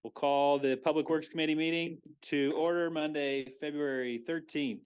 We'll call the Public Works Committee meeting to order Monday, February 13th.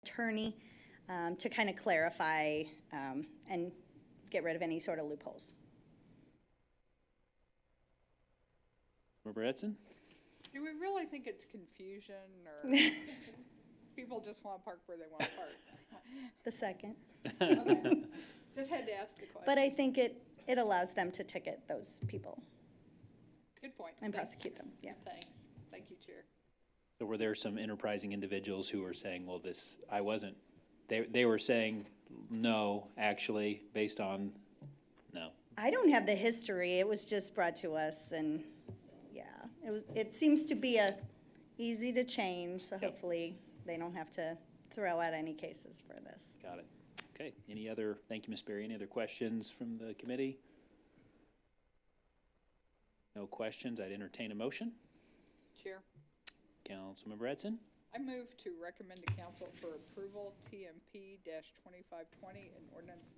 Attorney to kind of clarify and get rid of any sort of loopholes. Member Edson? Do we really think it's confusion, or people just want to park where they want to park? The second. Okay. Just had to ask the question. But I think it allows them to ticket those people Good point. and Thanks. prosecute them, yeah. Thanks. Thank you, Chair. So were there some enterprising individuals who were saying, well, this, I wasn't, they were saying, no, actually, based on, no. I don't have the history, it was just brought to us, and yeah, it seems to be easy to change, so Yep. hopefully they don't have to throw out any cases for this. Got it. Okay, any other, thank you, Ms. Berry. Any other questions from the committee? No questions, I'd entertain a motion. Chair, Councilmember Edson? I move to recommend to council for approval TMP-2520 and ordinance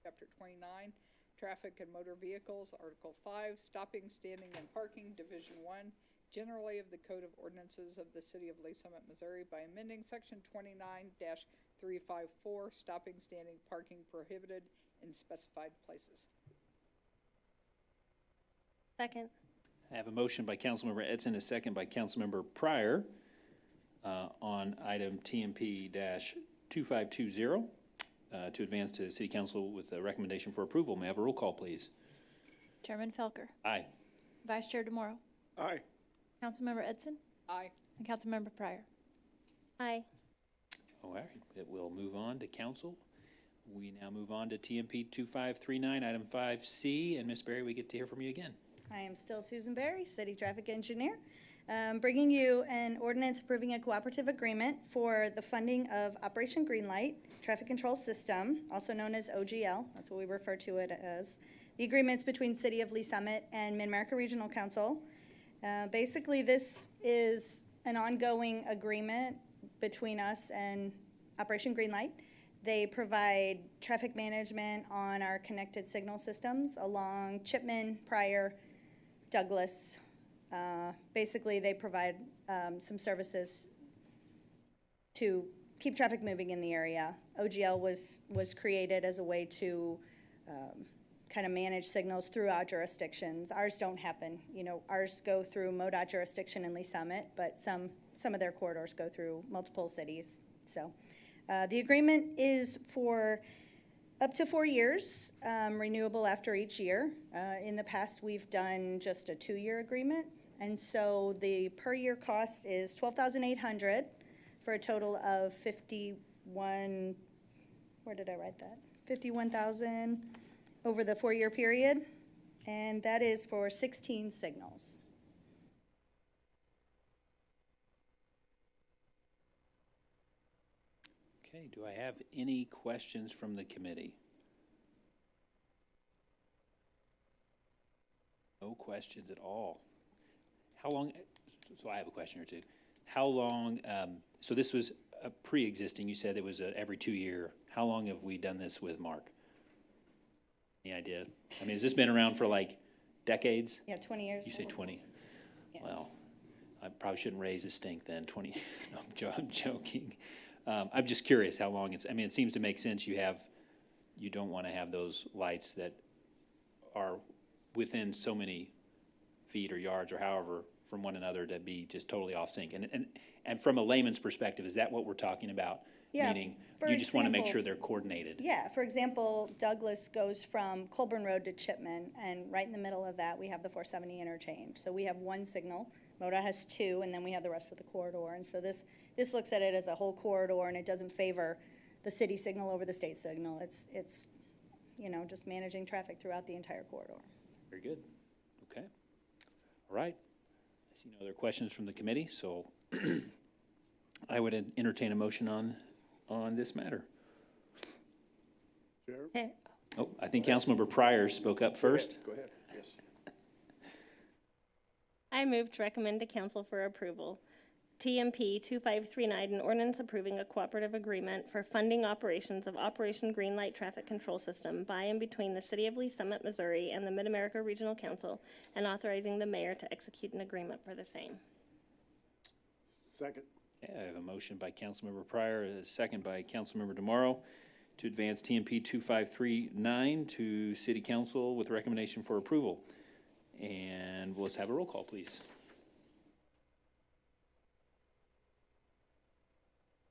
chapter 29, traffic and motor vehicles, article 5, stopping, standing, and parking, division 1, generally of the Code of Ordinances of the City of Lee Summit, Missouri by amending section 29-354, stopping, standing, parking prohibited in specified places. Second. I have a motion by Councilmember Edson, a second by Councilmember Pryor on item TMP-2520 to advance to City Council with a recommendation for approval. May I have a roll call, please? Chairman Felker. Aye. Vice Chair DeMorrow. Aye. Councilmember Edson. Aye. And Councilmember Pryor. Aye. All right, it will move on to council. We now move on to TMP 2539, item 5C, and Ms. Berry, we get to hear from you again. I am still Susan Berry, City Traffic Engineer, bringing you an ordinance approving a cooperative agreement for the funding of Operation Greenlight Traffic Control System, also known as OGL. That's what we refer to it as. The agreement's between the City of Lee Summit and Mid-America Regional Council. Basically, this is an ongoing agreement between us and Operation Greenlight. They provide traffic management on our connected signal systems along Chipman, Pryor, Douglas. Basically, they provide some services to keep traffic moving in the area. OGL was created as a way to kind of manage signals throughout jurisdictions. Ours don't happen. You know, ours go through MoDOT jurisdiction in Lee Summit, but some of their corridors go through multiple cities. So the agreement is for up to 4 years, renewable after each year. In the past, we've done just a 2-year agreement. And so the per year cost is $12,800 for a total of 51, where did I write that? 51,000 over the 4-year period. And that is for 16 signals. Okay, do I have any questions from the committee? No questions at all. How long, so I have a question or two. How long, so this was a pre-existing, you said it was a every 2-year. How long have we done this with Mark? Any idea? I mean, has this been around for like decades? Yeah, 20 years. You say 20? Yeah. Well, I probably shouldn't raise a stink then, 20, no, I'm joking. I'm just curious how long it's, I mean, it seems to make sense. You don't want to have those lights that are within so many feet or yards or however from one another to be just totally off sync. And from a layman's perspective, is that what we're talking about? Yeah, Meaning, for you just want to make example- sure they're coordinated. Yeah, for example, Douglas goes from Colburn Road to Chipman, and right in the middle of that, we have the 470 interchange. So we have one signal, MoDOT has 2, and then we have the rest of the corridor. And so this looks at it as a whole corridor, and it doesn't favor the city signal over the state signal. It's you know, just managing traffic throughout the entire corridor. Very good. Okay. All right. I see no other questions from the committee, so I would entertain a motion on this matter. Chair? Oh, I think Councilmember Pryor spoke up first. Go ahead, yes. I move to recommend to council for approval TMP 2539, an ordinance approving a cooperative agreement for funding operations of Operation Greenlight Traffic Control System by and between the City of Lee Summit, Missouri and the Mid-America Regional Council, and authorizing the mayor to execute an agreement for the same. Second. Okay, I have a motion by Councilmember Pryor, a second by Councilmember DeMauro to advance TMP 2539 to City Council with recommendation for approval. And let's have a roll call, please.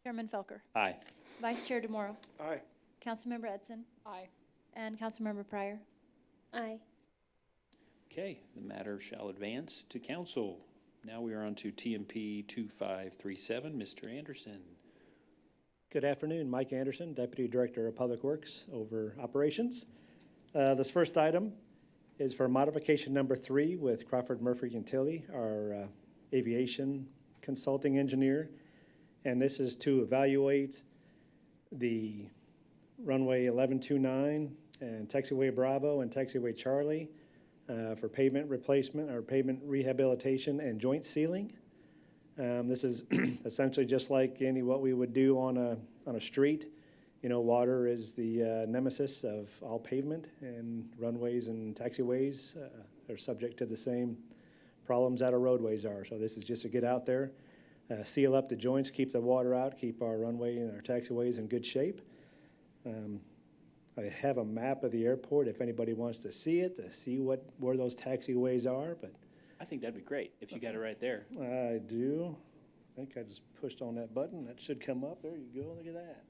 Chairman Felker, Aye. Vice Chair DeMauro, Aye. Councilmember Edson, Aye. and Councilmember Pryor. Aye. Okay, the matter shall advance to council. Now we are on to TMP 2537. Mr. Anderson. Good afternoon, Mike Anderson, Deputy Director of Public Works over Operations. This first item is for modification number 3 with Crawford Murphy and Tilly, our aviation consulting engineer. And this is to evaluate the runway 1129 and taxiway Bravo and taxiway Charlie for pavement replacement or pavement rehabilitation and joint sealing. This is essentially just like what we would do on a street. You know, water is the nemesis of all pavement, and runways and taxiways are subject to the same problems that our roadways are. So this is just to get out there, seal up the joints, keep the water out, keep our runway and our taxiways in good shape. I have a map of the airport if anybody wants to see it, to see where those taxiways are, but I think that'd be great if you got it right there. I do. I think I just pushed on that button. That should come up. There you go. Look at that.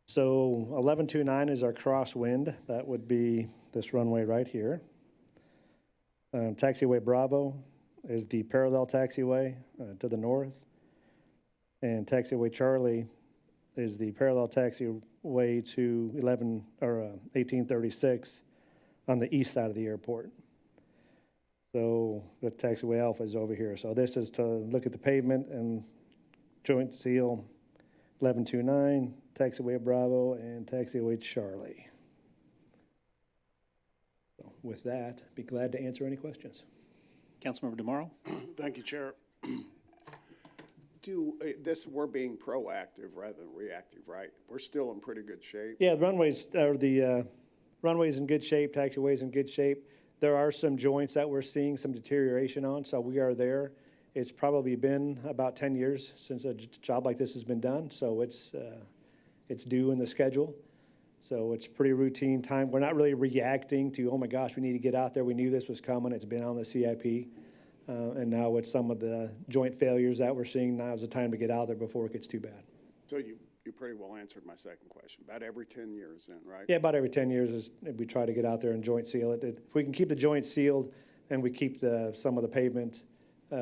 So 1129 is our crosswind. That would be this runway right here. Taxiway Bravo is the parallel taxiway to the north. And taxiway Charlie is the parallel taxiway to 1836 on the east side of the airport. So the taxiway alpha is over here. So this is to look at the pavement and joint seal 1129, taxiway Bravo, and taxiway Charlie. So with that, be glad to answer any questions. Councilmember DeMauro? Thank you, Chair. We're being proactive rather than reactive, right? We're still in pretty good shape. Yeah, the runway's in good shape, taxiway's in good shape. There are some joints that we're seeing some deterioration on, so we are there. It's probably been about 10 years since a job like this has been done, so it's due in the schedule. So it's pretty routine time. We're not really reacting to, oh my gosh, we need to get out there. We knew this was coming. It's been on the CIP. And now with some of the joint failures that we're seeing, now is the time to get out there before it gets too bad. So you pretty well answered my second question. About every 10 years then, right? Yeah, about every 10 years we try to get out there and joint seal it. If we can keep the joints sealed and we keep some of the pavement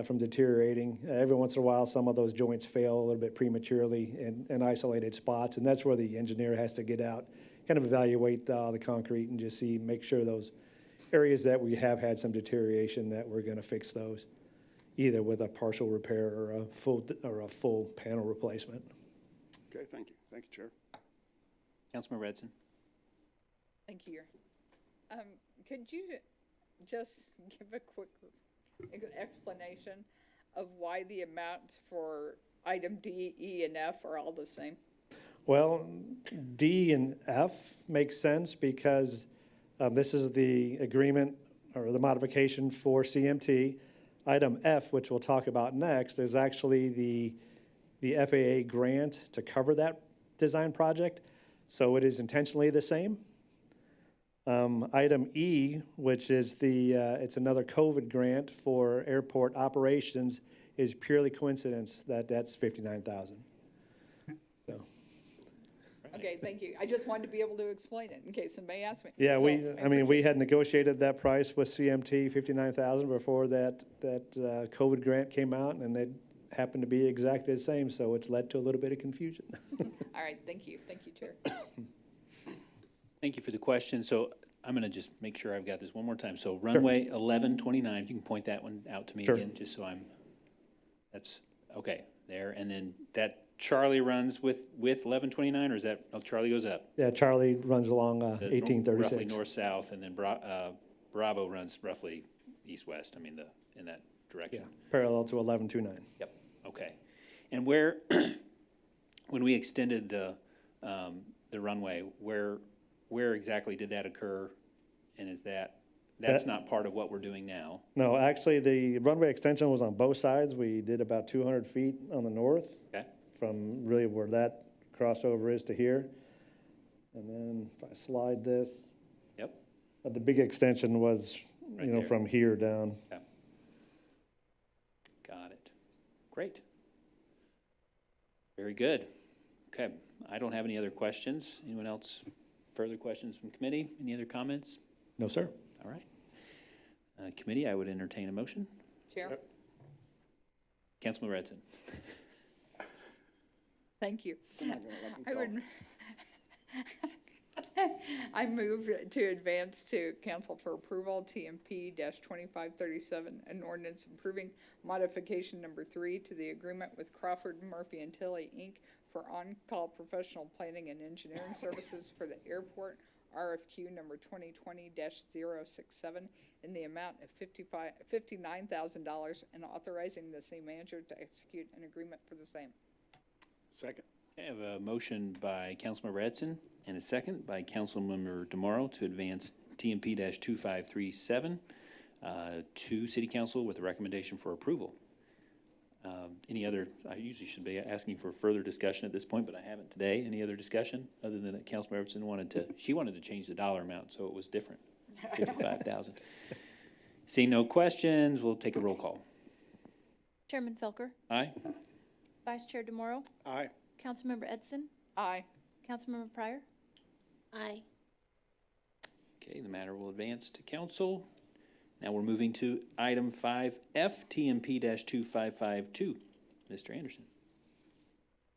from deteriorating, every once in a while some of those joints fail a little bit prematurely in isolated spots, and that's where the engineer has to get out, kind of evaluate the concrete and just make sure those areas that we have had some deterioration, that we're going to fix those, either with a partial repair or a full panel replacement. Okay, thank you. Thank you, Chair. Councilmember Edson? Thank you. Could you just give a quick explanation of why the amounts for item D, E, and F are all the same? Well, D and F makes sense because this is the agreement or the modification for CMT. Item F, which we'll talk about next, is actually the FAA grant to cover that design project. So it is intentionally the same. Item E, which is it's another COVID grant for airport operations, is purely coincidence that that's $59,000. So. Okay, thank you. I just wanted to be able to explain it in case somebody asked me. Yeah, So, we had negotiated that price with CMT, $59,000, before that COVID grant came out, and it happened to be exactly the same, so it's led to a little bit of confusion. All right, thank you. Thank you, Chair. Thank you for the question. So I'm going to just make sure I've got this one more time. So runway 1129, if you can point that one out to me Sure. again, just so that's, okay, there. And then that Charlie runs with 1129, or is that, oh, Charlie goes up? Yeah, Charlie runs along The 1836. Roughly north-south, and then Bravo runs roughly east-west, in that direction. Yeah, parallel to 1129. Yep, okay. And where, when we extended the runway, where exactly did that occur? And that's not part of what we're doing now? No, actually, the runway extension was on both sides. We did about 200 feet on the north. Okay. From really where that crossover is to here. And then if I slide this. Yep. The big extension was, Right there. from here down. Yeah. Got it. Great. Very good. Okay, I don't have any other questions. Anyone else? Further questions from committee? Any other comments? No, sir. All right. Committee, I would entertain a motion. Chair? Councilman Redson. Thank you. I'm not gonna let them I talk. would, I move to advance to council for approval, TMP-2537, an ordinance approving modification number 3 to the agreement with Crawford, Murphy and Tilley, Inc. for on-call professional planning and engineering services for the airport, RFQ number 2020-067, in the amount of $59,000, and authorizing the city manager to execute an agreement for the same. Second. I have a motion by Councilmember Edson and a second by Councilmember DeMauro to advance TMP-2537 to City Council with a recommendation for approval. Any other, I usually should be asking for further discussion at this point, but I haven't today. Any other discussion other than that Councilmember Edson wanted to change the dollar amount, so it was different, 55,000. Seeing no questions, we'll take a roll call. Chairman Felker, Aye? Vice Chair DeMauro, Aye. Councilmember Edson, Aye. Councilmember Pryor, Aye. Okay, the matter will advance to council. Now we're moving to item 5F, TMP-2552. Mr. Anderson.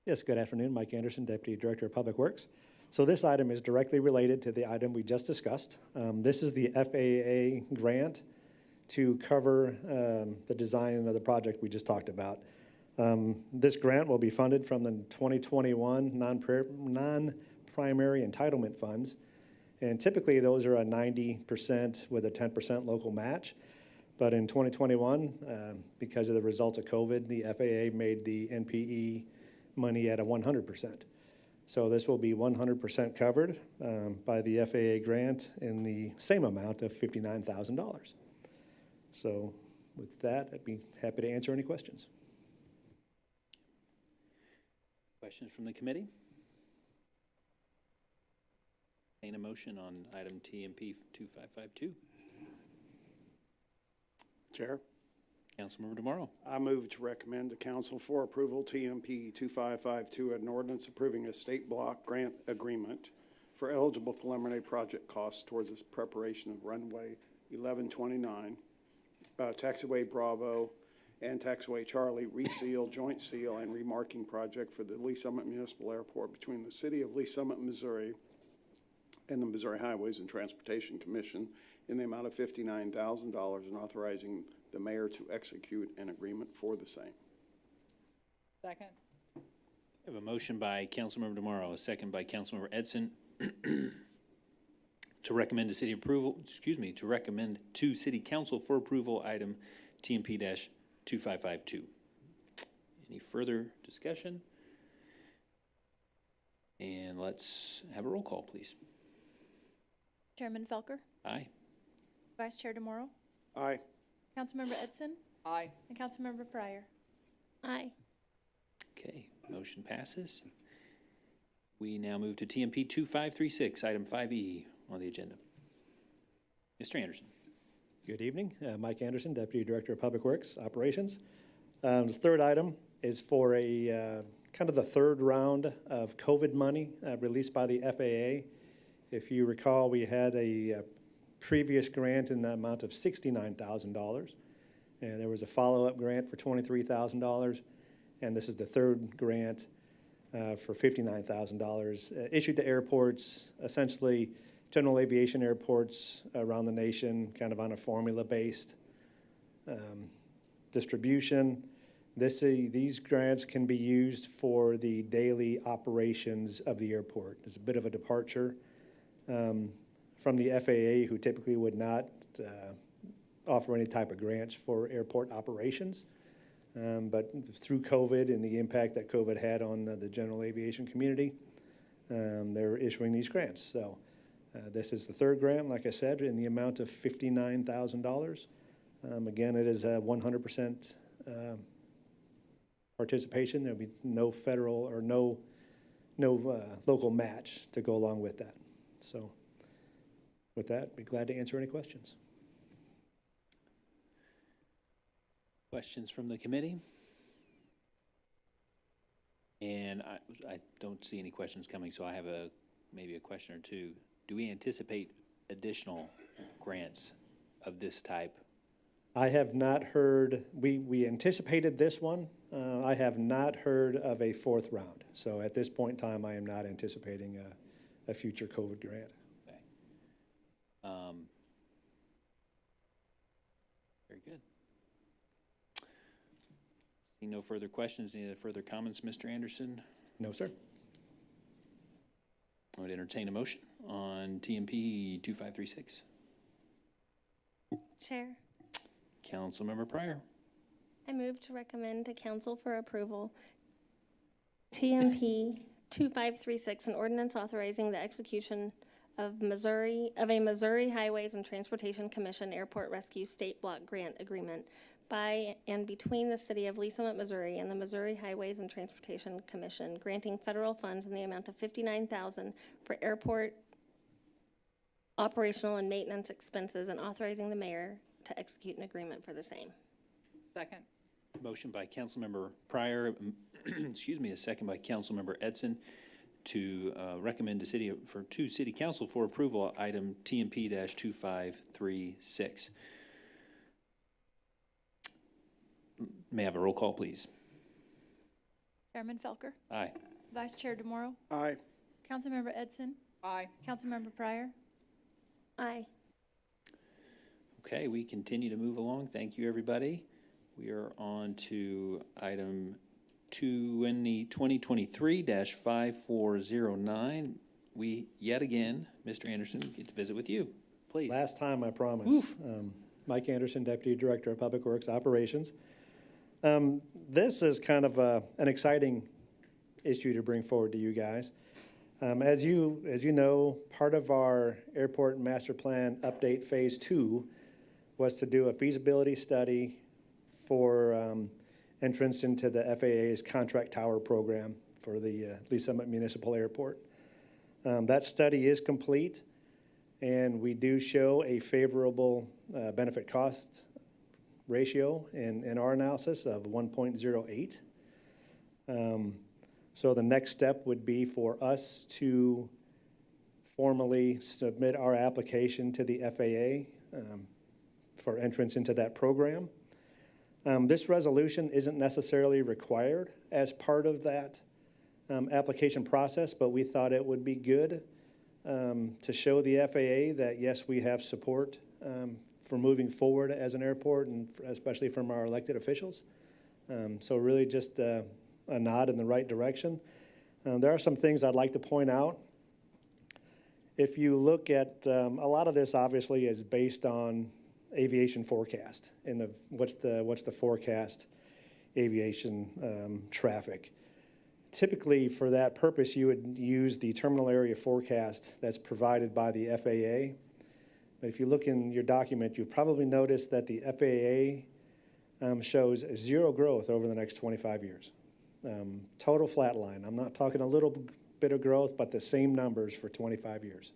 Yes, good afternoon. Mike Anderson, Deputy Director of Public Works. So this item is directly related to the item we just discussed. This is the FAA grant to cover the design of the project we just talked about. This grant will be funded from the 2021 non-primary entitlement funds. And typically, those are a 90% with a 10% local match. But in 2021, because of the results of COVID, the FAA made the NPE money at a 100%. So this will be 100% covered by the FAA grant in the same amount of $59,000. So with that, I'd be happy to answer any questions. Questions from the committee? Entertain a motion on item TMP 2552. Chair, Councilmember DeMorro. I move to recommend to council for approval TMP 2552, an ordinance approving a state block grant agreement for eligible preliminary project costs towards the preparation of runway 1129, taxiway Bravo, and taxiway Charlie reseal, joint seal, and remarking project for the Lee Summit Municipal Airport between the city of Lee Summit, Missouri, and the Missouri Highways and Transportation Commission in the amount of $59,000 and authorizing the mayor to execute an agreement for the same. Second. I have a motion by Councilmember DeMorro, a second by Councilmember Edson to recommend to city approval, to recommend to city council for approval item TMP-2552. Any further discussion? And let's have a roll call, please. Chairman Felker, Aye. Vice Chair DeMorro, Aye. Councilmember Edson, Aye. and Councilmember Pryor. Aye. Okay, motion passes. We now move to TMP 2536, item 5E on the agenda. Mr. Anderson. Good evening. Mike Anderson, Deputy Director of Public Works Operations. The third item is for a kind of the third round of COVID money released by the FAA. If you recall, we had a previous grant in the amount of $69,000, and there was a follow-up grant for $23,000, and this is the third grant for $59,000 issued to airports, essentially general aviation airports around the nation, kind of on a formula-based distribution. These grants can be used for the daily operations of the airport. It's a bit of a departure from the FAA, who typically would not offer any type of grants for airport operations. But through COVID and the impact that COVID had on the general aviation community, they're issuing these grants. So this is the third grant, like I said, in the amount of $59,000. Again, it is a 100% participation. There'll be no federal or no local match to go along with that. So with that, be glad to answer any questions. Questions from the committee? And I don't see any questions coming, so I have maybe a question or two. Do we anticipate additional grants of this type? I have not heard, we anticipated this one. I have not heard of a fourth round. So at this point in time, I am not anticipating a future COVID grant. Okay. Very good. Seeing no further questions, any other further comments, Mr. Anderson? No, sir. I would entertain a motion on TMP 2536. Chair, Councilmember Pryor. I move to recommend to council for approval TMP 2536, an ordinance authorizing the execution of a Missouri Highways and Transportation Commission Airport Rescue State Block Grant Agreement by and between the city of Lee Summit, Missouri and the Missouri Highways and Transportation Commission, granting federal funds in the amount of $59,000 for airport operational and maintenance expenses and authorizing the mayor to execute an agreement for the same. Second. Motion by Councilmember Pryor, excuse me, a second by Councilmember Edson to recommend to city council for approval item TMP-2536. May I have a roll call, please? Chairman Felker, Aye. Vice Chair DeMorro, Aye. Councilmember Edson, Aye. Councilmember Pryor, Aye. Okay, we continue to move along. Thank you, everybody. We are on to item 2023-5409. We, yet again, Mr. Anderson, get to visit with you. Please. Last time, I promise. Mike Anderson, Deputy Director of Public Works Operations. This is kind of an exciting issue to bring forward to you guys. As you know, part of our airport master plan update phase 2 was to do a feasibility study for entrance into the FAA's contract tower program for the Lee Summit Municipal Airport. That study is complete, and we do show a favorable benefit cost ratio in our analysis of 1.08. So the next step would be for us to formally submit our application to the FAA for entrance into that program. This resolution isn't necessarily required as part of that application process, but we thought it would be good to show the FAA that, yes, we have support for moving forward as an airport, and especially from our elected officials. So really just a nod in the right direction. There are some things I'd like to point out. If you look at, a lot of this obviously is based on aviation forecast and what's the forecast aviation traffic. Typically, for that purpose, you would use the terminal area forecast that's provided by the FAA. But if you look in your document, you'll probably notice that the FAA shows zero growth over the next 25 years. Total flat line. I'm not talking a little bit of growth, but the same numbers for 25 years.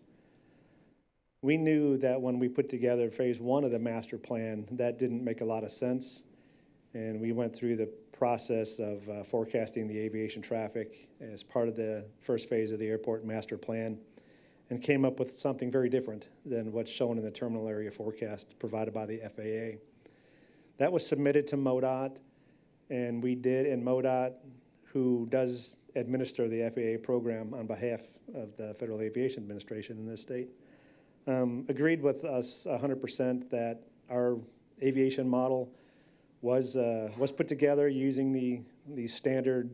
We knew that when we put together phase 1 of the master plan, that didn't make a lot of sense. And we went through the process of forecasting the aviation traffic as part of the first phase of the airport master plan, and came up with something very different than what's shown in the terminal area forecast provided by the FAA. That was submitted to MoDOT, and we did, and MoDOT, who does administer the FAA program on behalf of the Federal Aviation Administration in this state, agreed with us 100% that our aviation model was put together using the standard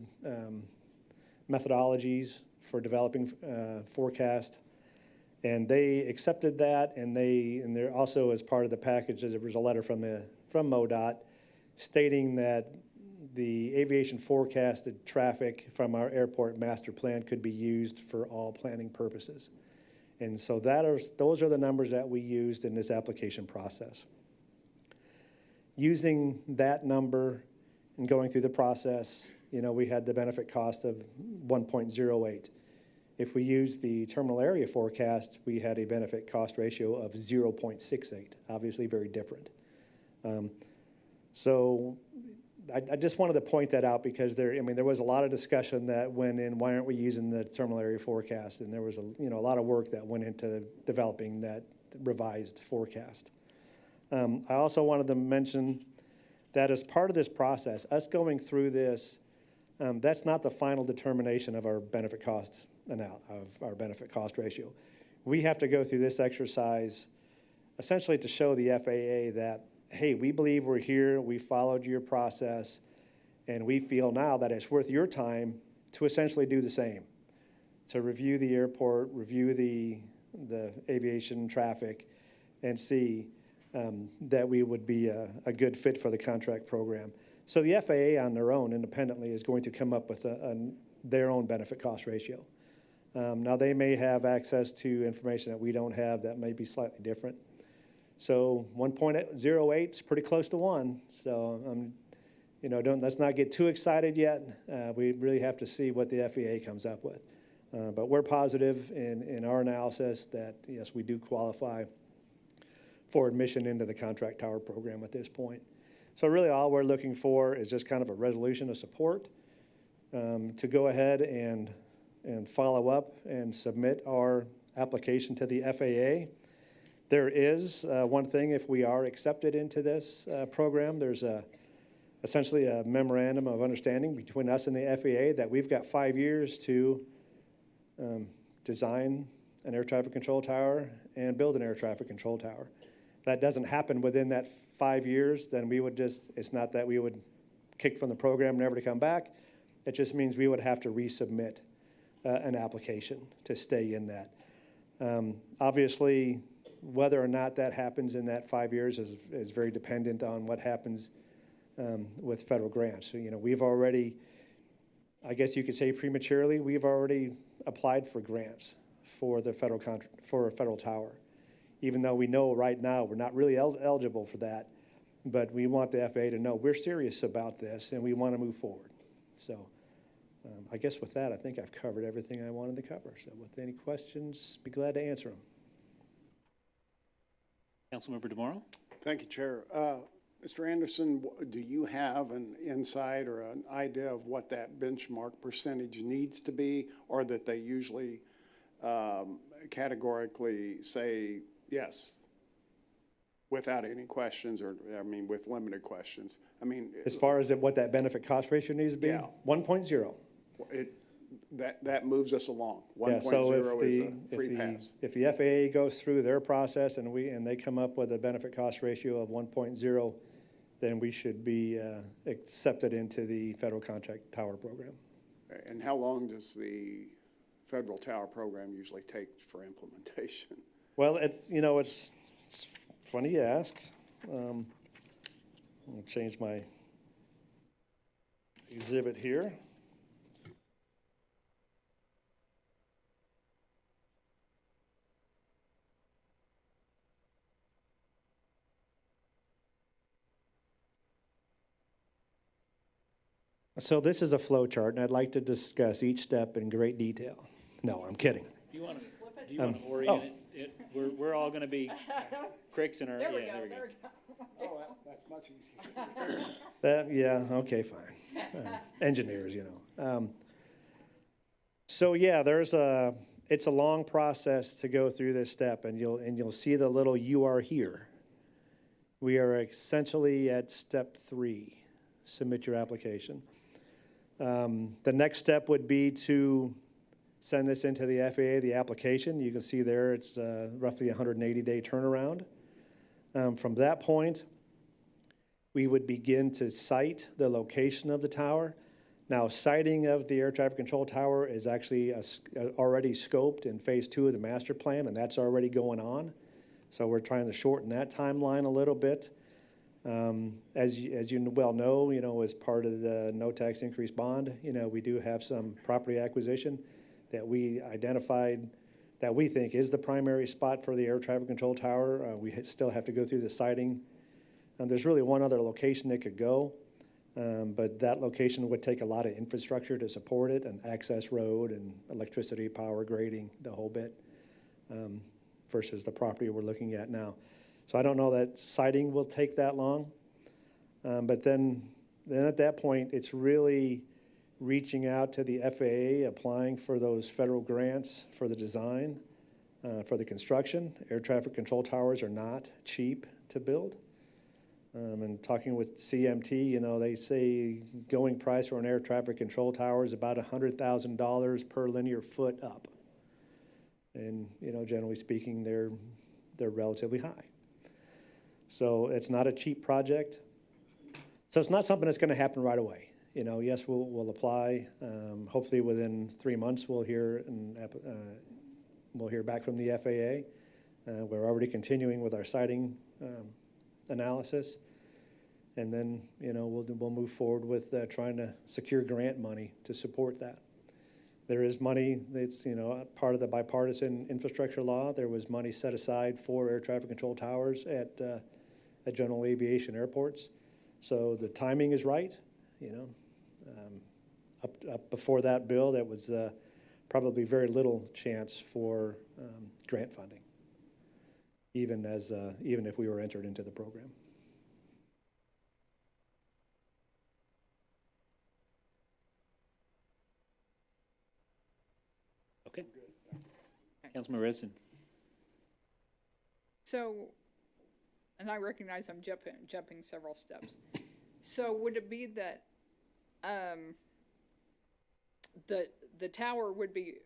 methodologies for developing forecast, and they accepted that. And they're also, as part of the package, there was a letter from MoDOT stating that the aviation forecasted traffic from our airport master plan could be used for all planning purposes. And so those are the numbers that we used in this application process. Using that number and going through the process, we had the benefit cost of 1.08. If we use the terminal area forecast, we had a benefit cost ratio of 0.68, obviously very different. So I just wanted to point that out because there was a lot of discussion that went in, why aren't we using the terminal area forecast? And there was a lot of work that went into developing that revised forecast. I also wanted to mention that as part of this process, us going through this, that's not the final determination of our benefit cost ratio. We have to go through this exercise essentially to show the FAA that, hey, we believe we're here, we followed your process, and we feel now that it's worth your time to essentially do the same, to review the airport, review the aviation traffic, and see that we would be a good fit for the contract program. So the FAA on their own, independently, is going to come up with their own benefit cost ratio. Now, they may have access to information that we don't have that may be slightly different. So 1.08 is pretty close to 1. So, let's not get too excited yet. We really have to see what the FAA comes up with. But we're positive in our analysis that, yes, we do qualify for admission into the contract tower program at this point. So really all we're looking for is just kind of a resolution of support to go ahead and follow up and submit our application to the FAA. There is one thing, if we are accepted into this program, there's a essentially a memorandum of understanding between us and the FAA that we've got 5 years to design an air traffic control tower and build an air traffic control tower. If that doesn't happen within that 5 years, then we would just, it's not that we would kick from the program, never to come back. It just means we would have to resubmit an application to stay in that. Obviously, whether or not that happens in that 5 years is very dependent on what happens with federal grants. So, we've already, I guess you could say prematurely, we've already applied for grants for the for a federal tower, even though we know right now we're not really eligible for that. But we want the FAA to know we're serious about this and we want to move forward. So I guess with that, I think I've covered everything I wanted to cover. So with any questions, be glad to answer them. Councilmember DeMorro? Thank you, Chair. Mr. Anderson, do you have an insight or an idea of what that benchmark percentage needs to be, or that they usually categorically say yes without any questions, or, with limited questions? As far as what that benefit cost ratio needs to be? Yeah. 1.0. That moves us along. Yeah, 1.0 so is a free pass. if the FAA goes through their process and they come up with a benefit cost ratio of 1.0, then we should be accepted into the federal contract tower program. And how long does the federal tower program usually take for implementation? Well, it's funny you ask. I'm going to change my exhibit here. So this is a flow chart, and I'd like to discuss each step in great detail. No, I'm kidding. Do you want to orient it? We're all going to be cricks in our, There we yeah, go, there we go. there we go. Oh, that's much easier. Yeah, okay, fine. Engineers, So yeah, it's a long process to go through this step, and you'll see the little "you are here." We are essentially at step 3, submit your application. The next step would be to send this into the FAA, the application. You can see there it's roughly a 180-day turnaround. From that point, we would begin to site the location of the tower. Now, siting of the air traffic control tower is actually already scoped in phase 2 of the master plan, and that's already going on. So we're trying to shorten that timeline a little bit. As you well know, as part of the no tax increase bond, we do have some property acquisition that we identified that we think is the primary spot for the air traffic control tower. We still have to go through the siting. There's really one other location that could go, but that location would take a lot of infrastructure to support it, an access road and electricity, power, grading, the whole bit, versus the property we're looking at now. So I don't know that siting will take that long, but then at that point, it's really reaching out to the FAA, applying for those federal grants for the design, for the construction. Air traffic control towers are not cheap to build. And talking with CMT, they say going price for an air traffic control tower is about $100,000 per linear foot up. And, generally speaking, they're relatively high. So it's not a cheap project. So it's not something that's going to happen right away. Yes, we'll apply. Hopefully within 3 months we'll hear back from the FAA. We're already continuing with our siting analysis, and then we'll move forward with trying to secure grant money to support that. There is money that's part of the bipartisan infrastructure law. There was money set aside for air traffic control towers at general aviation airports. So the timing is right. Up before that bill, there was probably very little chance for grant funding, even if we were entered into the program. Okay. Councilmember Edson? So, and I recognize I'm jumping several steps. So would it be that, the tower would be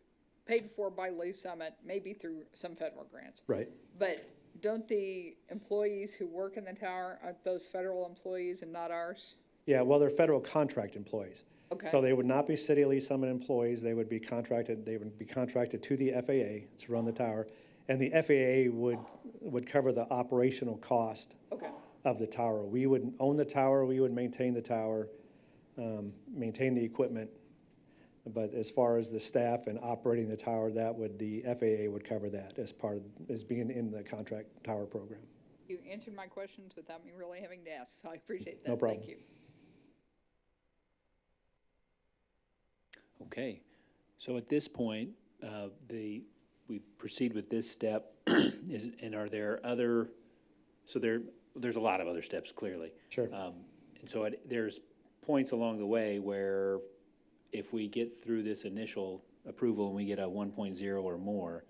paid for by Lee Summit, maybe through some federal grants? Right. But don't the employees who work in the tower, aren't those federal employees and not ours? Yeah, well, they're federal contract employees. Okay. So they would not be City of Lee Summit employees. They would be contracted to the FAA to run the tower. And the FAA would cover the operational cost Okay, of the tower. We would own the tower, we would maintain the tower, maintain the equipment. But as far as the staff and operating the tower, the FAA would cover that as being in the contract tower program. you answered my questions without me really having to ask, so I appreciate that. No problem. Thank you. Okay, so at this point, we proceed with this step, and are there other, so there's a lot of other steps, clearly. Sure. And so there's points along the way where if we get through this initial approval and we get a 1.0 or more,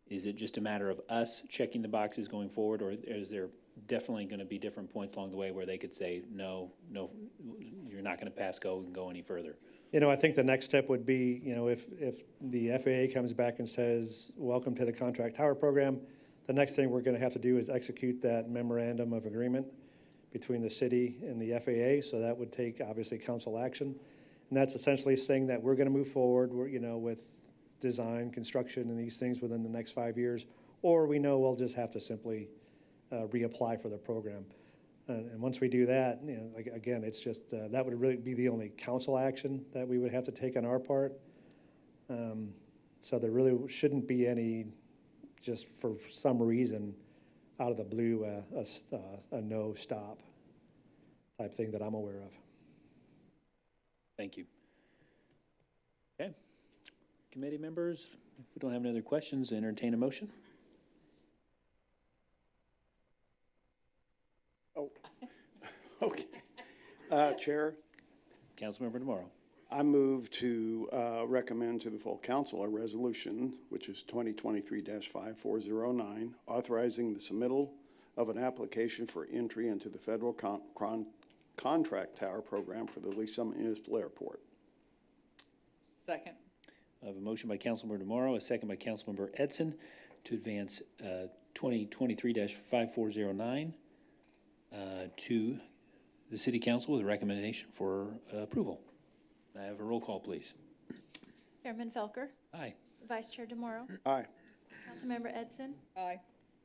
is it just a matter of us checking the boxes going forward, or is there definitely going to be different points along the way where they could say, no, you're not going to pass go and go any further? I think the next step would be, if the FAA comes back and says, welcome to the contract tower program, the next thing we're going to have to do is execute that memorandum of agreement between the city and the FAA. So that would take, obviously, council action. And that's essentially saying that we're going to move forward, with design, construction, and these things within the next 5 years. Or we know we'll just have to simply reapply for the program. And once we do that, again, it's just, that would really be the only council action that we would have to take on our part. So there really shouldn't be any, just for some reason, out of the blue, a no stop type thing that I'm aware of. Thank you. Okay. Committee members, if we don't have any other questions, entertain a motion. Oh, okay. Chair, Councilmember Tomorrow. I move to recommend to the full council a resolution, which is 2023-5409, authorizing the submittal of an application for entry into the federal contract tower program for the Lee Summit Municipal Airport. Second. I have a motion by Councilmember Tomorrow, a second by Councilmember Edson to advance 2023-5409 to the City Council with a recommendation for approval. I have a roll call, please. Chairman Felker, Aye. Vice Chair DeMorro, Aye. Councilmember Edson, Aye.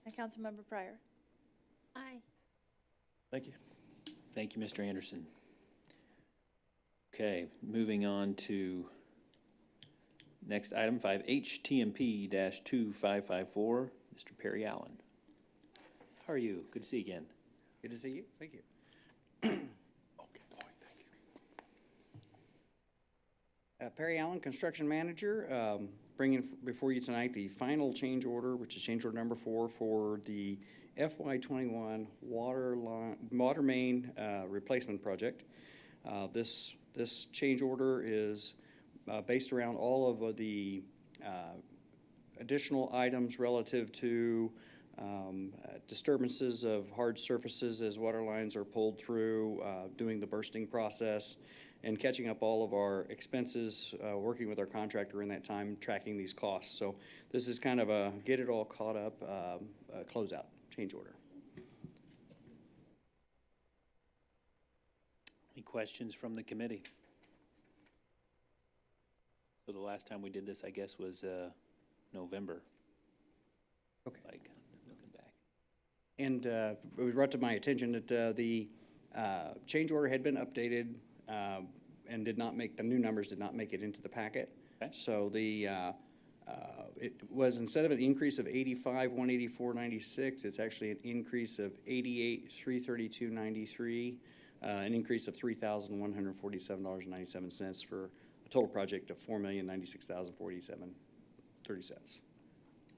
and Councilmember Pryor. Aye. Thank you. Thank you, Mr. Anderson. Okay, moving on to next item, 5H TMP-2554, Mr. Perry Allen. How are you? Good to see you again. Good to see you. Thank you. Okay, boy, thank you. Perry Allen, Construction Manager, bringing before you tonight the final change order, which is change order number 4 for the FY21 water main replacement project. This change order is based around all of the additional items relative to disturbances of hard surfaces as water lines are pulled through, doing the bursting process, and catching up all of our expenses, working with our contractor in that time, tracking these costs. So this is kind of a get it all caught up closeout change order. Any questions from the committee? So the last time we did this, I guess, was November. Okay. Like, looking back. And it was brought to my attention that the change order had been updated and did not make, the new numbers did not make it into the packet. Okay. So it was, instead of an increase of 85,184.96, it's actually an increase of 88,332.93, an increase of $3,147.97 for a total project of $4,096,047.30.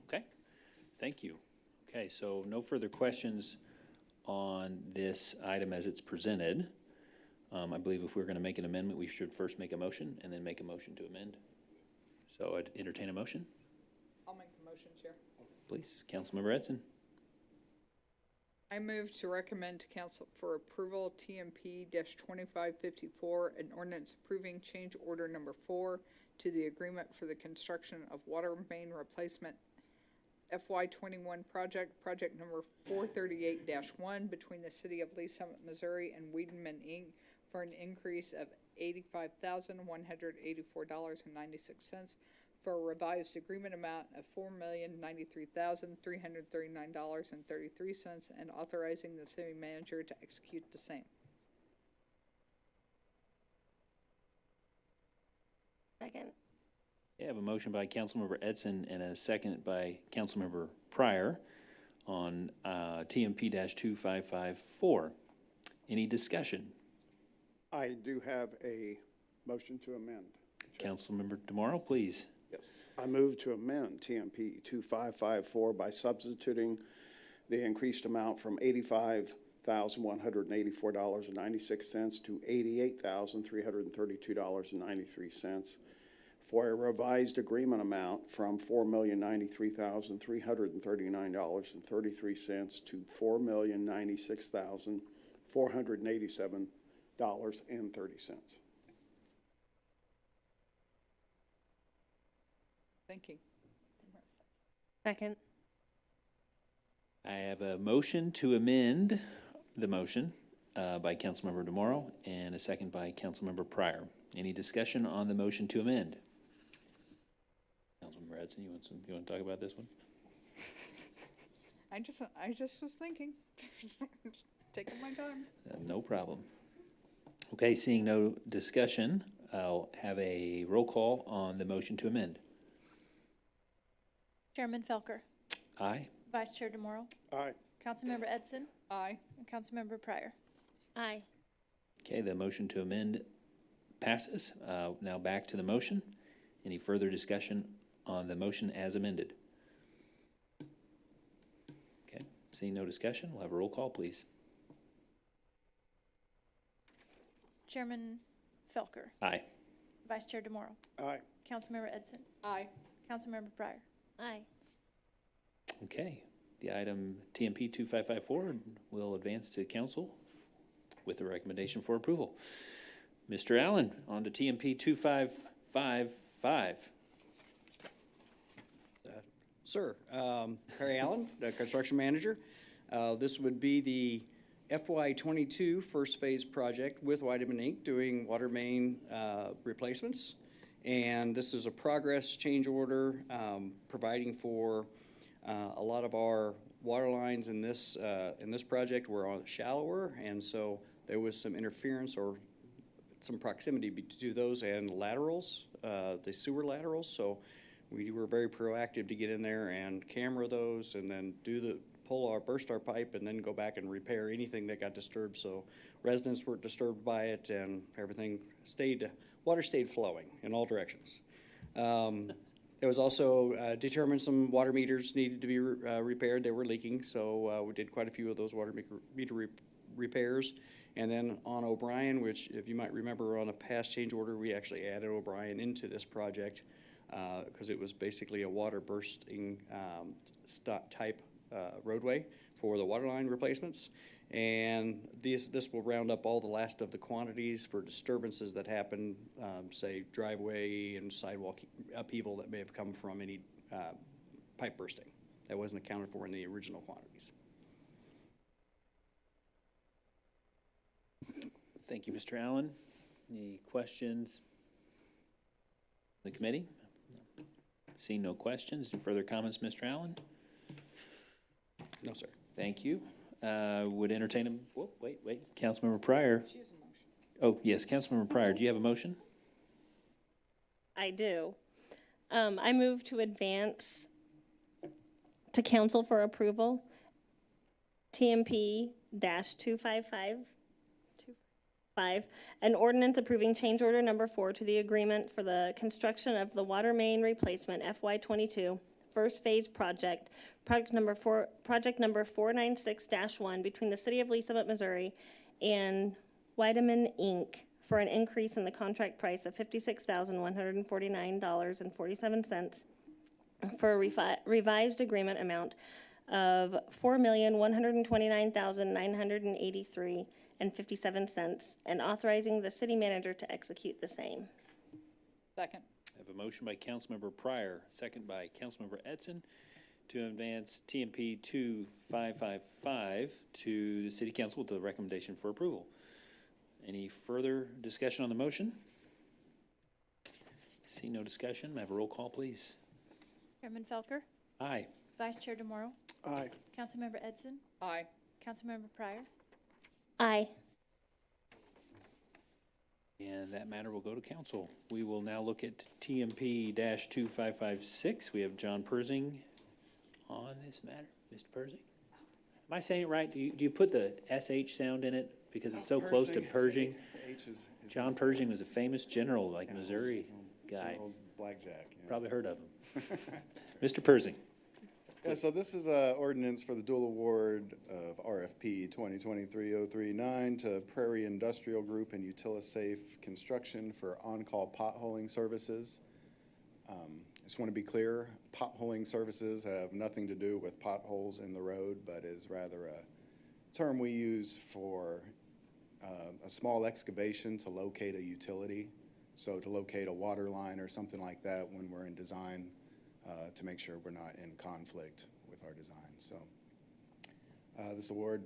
Okay, thank you. Okay, so no further questions on this item as it's presented. I believe if we're going to make an amendment, we should first make a motion and then make a motion to amend. So I'd entertain a motion, I'll make the motion, Chair. please. Councilmember Edson. I move to recommend to council for approval TMP-2554, an ordinance approving change order number 4 to the agreement for the construction of water main replacement FY21 project number 438-1 between the city of Lee Summit, Missouri and Wiedemann Inc. for an increase of $85,184.96 for a revised agreement amount of $4,093,339.33 and authorizing the city manager to execute the same. Second. I have a motion by Councilmember Edson and a second by Councilmember Pryor on TMP-2554. Any discussion? I do have a motion to amend. Councilmember DeMorro, please. Yes, I move to amend TMP 2554 by substituting the increased amount from $85,184.96 to $88,332.93 for a revised agreement amount from $4,093,339.33 to $4,096,487.30. Thinking. Second. I have a motion to amend the motion by Councilmember DeMorro and a second by Councilmember Pryor. Any discussion on the motion to amend? Councilmember Edson, you want to talk about this one? I just was thinking. Taking my time. No problem. Okay, seeing no discussion, I'll have a roll call on the motion to amend. Chairman Felker, Aye. Vice Chair DeMorro, Aye. Councilmember Edson, Aye. and Councilmember Pryor. Aye. Okay, the motion to amend passes. Now back to the motion. Any further discussion on the motion as amended? Okay, seeing no discussion, we'll have a roll call, please. Chairman Felker, Aye. Vice Chair DeMorro, Aye. Councilmember Edson, Aye. Councilmember Pryor. Aye. Okay, the item TMP 2554 will advance to council with a recommendation for approval. Mr. Allen, on to TMP 2555. Sir, Harry Allen, the construction manager. This would be the FY22 first phase project with Wiedemann Inc. doing water main replacements. And this is a progress change order providing for a lot of our water lines in this project were on shallower, and so there was some interference or some proximity to those and laterals, the sewer laterals. So we were very proactive to get in there and camera those and then burst our pipe and then go back and repair anything that got disturbed. So residents weren't disturbed by it and everything water stayed flowing in all directions. It was also determined some water meters needed to be repaired. They were leaking, so we did quite a few of those water meter repairs. And then on O'Brien, which if you might remember on a past change order, we actually added O'Brien into this project because it was basically a water bursting type roadway for the water line replacements. And this will round up all the last of the quantities for disturbances that happen, say driveway and sidewalk upheaval that may have come from any pipe bursting that wasn't accounted for in the original quantities. Thank you, Mr. Allen. Any questions? The committee? Seeing no questions, any further comments, Mr. Allen? No, sir. Thank you. Would entertain him. Wait. Councilmember Pryor. She has a motion. Oh, yes, Councilmember Pryor, do you have a motion? I do. I move to advance to council for approval TMP-2555, an ordinance approving change order number 4 to the agreement for the construction of the water main replacement FY22 first phase project number 496-1 between the city of Lee Summit, Missouri and Wiedemann Inc. for an increase in the contract price of $56,149.47 for a revised agreement amount of $4,129,983.57, and authorizing the city manager to execute the same. Second. I have a motion by Councilmember Pryor, second by Councilmember Edson, to advance TMP 2555 to the City Council with the recommendation for approval. Any further discussion on the motion? See no discussion. May I have a roll call, please? Chairman Felker, Aye. Vice Chair DeMorro, Aye. Councilmember Edson, Aye. Councilmember Pryor, Aye. And that matter will go to council. We will now look at TMP-2556. We have John Persing on this matter. Mr. Persing? Am I saying it right? Do you put the SH sound in it because it's so close to Pershing? John Pershing was a famous general, like Missouri guy. Blackjack. Yeah. Probably heard of him. Mr. Persing? Yeah, so this is a ordinance for the dual award of RFP 2023-039 to Prairie Industrial Group and Utilisafe Construction for on-call potholing services. Just want to be clear, potholing services have nothing to do with potholes in the road, but is rather a term we use for a small excavation to locate a utility. So to locate a water line or something like that when we're in design, to make sure we're not in conflict with our design. So this award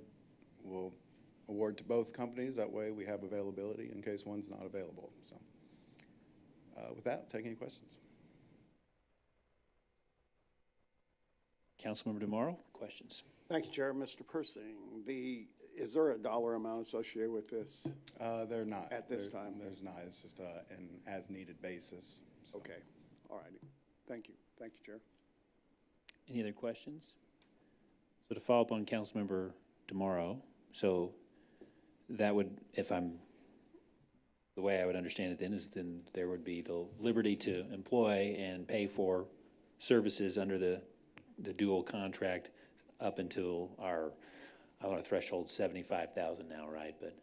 will award to both companies. That way we have availability in case one's not available. So with that, take any questions. Councilmember DeMorro, questions? Thank you, Chair. Mr. Persing, is there a dollar amount associated with this? They're not. At this time? There's not. It's just an as-needed basis. So. Okay, all righty. Thank you. Thank you, Chair. Any other questions? So to follow up on Councilmember DeMorro, so that would, the way I would understand it then is then there would be the liberty to employ and pay for services under the dual contract up until our threshold 75,000 now, right? But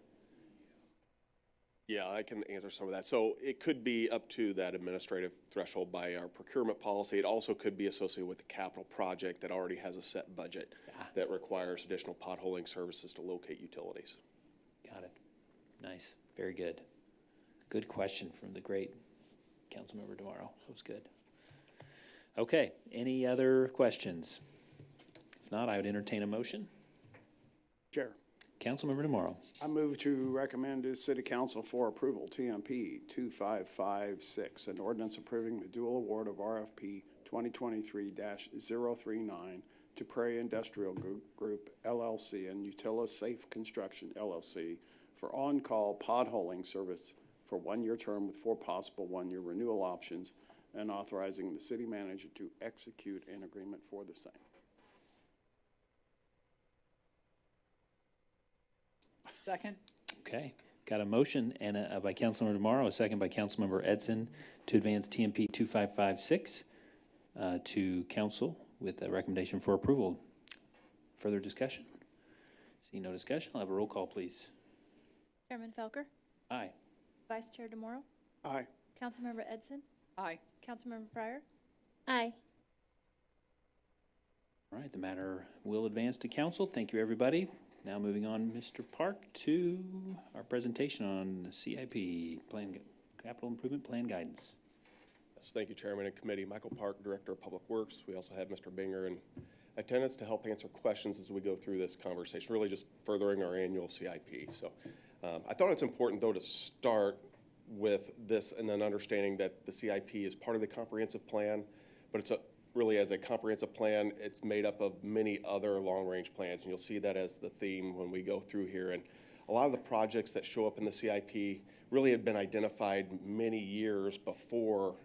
yeah, I can answer some of that. So it could be up to that administrative threshold by our procurement policy. It also could be associated with a capital project that already has a set budget that requires additional potholing services to locate utilities. got it. Nice. Very good. Good question from the great Councilmember DeMorro. That was good. Okay, any other questions? If not, I would entertain a motion. Chair, Councilmember DeMorro. I move to recommend to City Council for approval TMP 2556, an ordinance approving the dual award of RFP 2023-039 to Prairie Industrial Group LLC and Utilisafe Construction LLC for on-call potholing service for one-year term with 4 possible one-year renewal options, and authorizing the city manager to execute an agreement for the same. Second. Okay, got a motion and by Councilmember DeMorro, a second by Councilmember Edson to advance TMP 2556 to council with a recommendation for approval. Further discussion? See no discussion, I'll have a roll call, please. Chairman Felker, Aye. Vice Chair DeMorro, Aye. Councilmember Edson, Aye. Councilmember Pryor, Aye. All right, the matter will advance to council. Thank you, everybody. Now moving on, Mr. Park, to our presentation on CIP, Capital Improvement Plan Guidance. Yes, thank you, Chairman and Committee. Michael Park, Director of Public Works. We also have Mr. Binger in attendance to help answer questions as we go through this conversation, really just furthering our annual CIP. So I thought it's important, though, to start with this and then understanding that the CIP is part of the comprehensive plan, but it's really as a comprehensive plan, it's made up of many other long-range plans, and you'll see that as the theme when we go through here. And a lot of the projects that show up in the CIP really have been identified many years before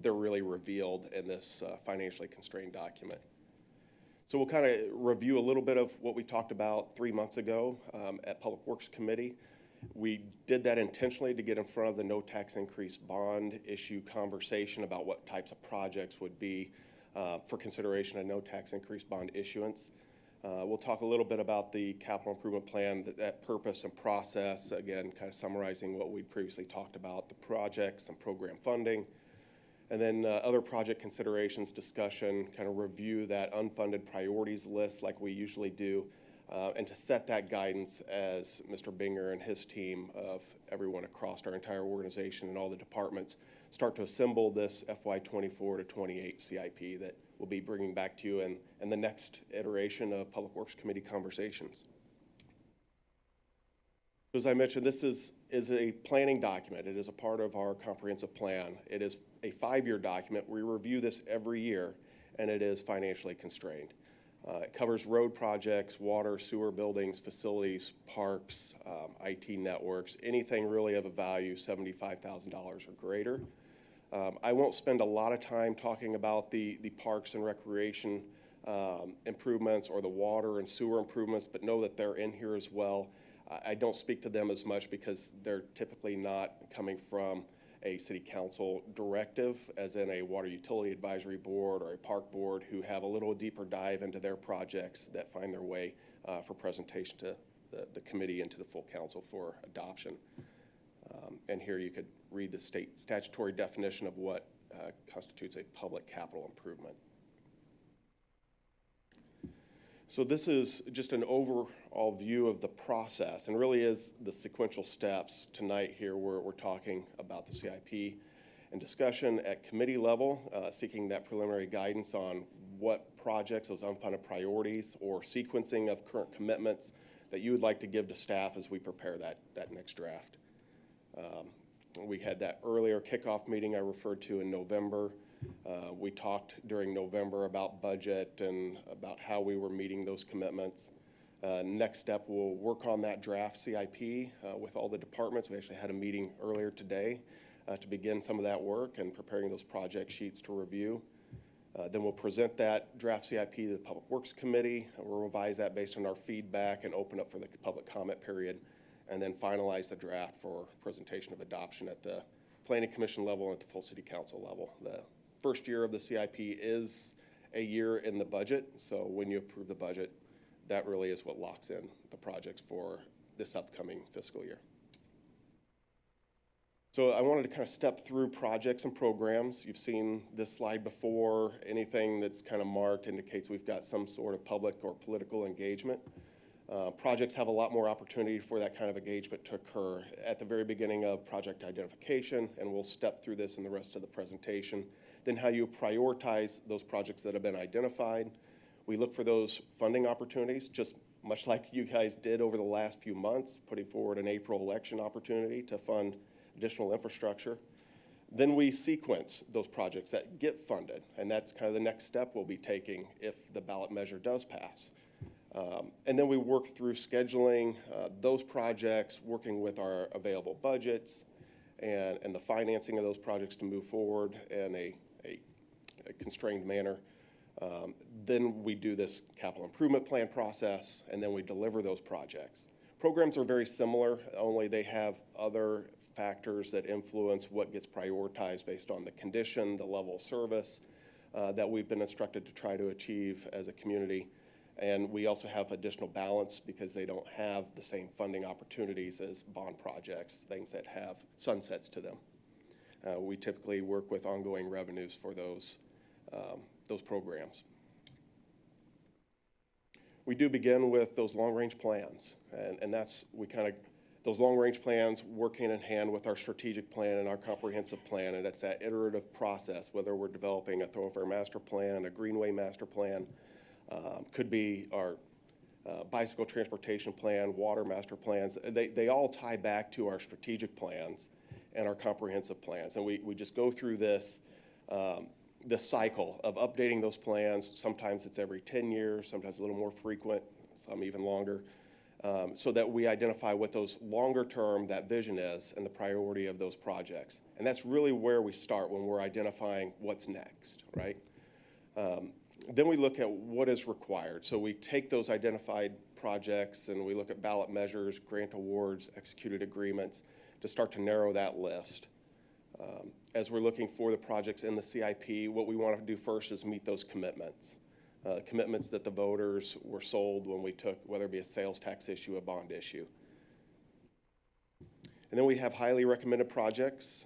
they're really revealed in this financially constrained document. So we'll kind of review a little bit of what we talked about 3 months ago at Public Works Committee. We did that intentionally to get in front of the no tax increase bond issue conversation about what types of projects would be for consideration of no tax increase bond issuance. We'll talk a little bit about the capital improvement plan, that purpose and process, again, kind of summarizing what we previously talked about, the projects and program funding. And then other project considerations, discussion, kind of review that unfunded priorities list like we usually do, and to set that guidance as Mr. Binger and his team of everyone across our entire organization and all the departments start to assemble this FY24 to 28 CIP that we'll be bringing back to you in the next iteration of Public Works Committee conversations. As I mentioned, this is a planning document. It is a part of our comprehensive plan. It is a 5-year document. We review this every year, and it is financially constrained. It covers road projects, water, sewer buildings, facilities, parks, IT networks, anything really of a value $75,000 or greater. I won't spend a lot of time talking about the parks and recreation improvements or the water and sewer improvements, but know that they're in here as well. I don't speak to them as much because they're typically not coming from a city council directive, as in a water utility advisory board or a park board, who have a little deeper dive into their projects that find their way for presentation to the committee and to the full council for adoption. And here you could read the state statutory definition of what constitutes a public capital improvement. So this is just an overall view of the process, and really is the sequential steps. Tonight here we're talking about the CIP and discussion at committee level, seeking that preliminary guidance on what projects, those unfunded priorities, or sequencing of current commitments that you would like to give to staff as we prepare that next draft. We had that earlier kickoff meeting I referred to in November. We talked during November about budget and about how we were meeting those commitments. Next step, we'll work on that draft CIP with all the departments. We actually had a meeting earlier today to begin some of that work and preparing those project sheets to review. Then we'll present that draft CIP to the Public Works Committee. We'll revise that based on our feedback and open up for the public comment period, and then finalize the draft for presentation of adoption at the Planning Commission level and at the full City Council level. The first year of the CIP is a year in the budget, so when you approve the budget, that really is what locks in the projects for this upcoming fiscal year. So I wanted to kind of step through projects and programs. You've seen this slide before. Anything that's kind of marked indicates we've got some sort of public or political engagement. Projects have a lot more opportunity for that kind of engagement to occur at the very beginning of project identification, and we'll step through this in the rest of the presentation. Then how you prioritize those projects that have been identified. We look for those funding opportunities, just much like you guys did over the last few months, putting forward an April election opportunity to fund additional infrastructure. Then we sequence those projects that get funded, and that's kind of the next step we'll be taking if the ballot measure does pass. And then we work through scheduling those projects, working with our available budgets and the financing of those projects to move forward in a constrained manner. Then we do this capital improvement plan process, and then we deliver those projects. Programs are very similar, only they have other factors that influence what gets prioritized based on the condition, the level of service that we've been instructed to try to achieve as a community. And we also have additional balance because they don't have the same funding opportunities as bond projects, things that have sunsets to them. We typically work with ongoing revenues for those programs. We do begin with those long-range plans, and that's, those long-range plans work hand in hand with our strategic plan and our comprehensive plan, and it's that iterative process, whether we're developing a thoroughfare master plan, a greenway master plan, could be our bicycle transportation plan, water master plans. They all tie back to our strategic plans and our comprehensive plans. And we just go through this cycle of updating those plans. Sometimes it's every 10 years, sometimes a little more frequent, some even longer, so that we identify what those longer term, that vision is, and the priority of those projects. And that's really where we start when we're identifying what's next, right? Then we look at what is required. So we take those identified projects and we look at ballot measures, grant awards, executed agreements to start to narrow that list. As we're looking for the projects in the CIP, what we want to do first is meet those commitments. Commitments that the voters were sold when we took, whether it be a sales tax issue, a bond issue. And then we have highly recommended projects.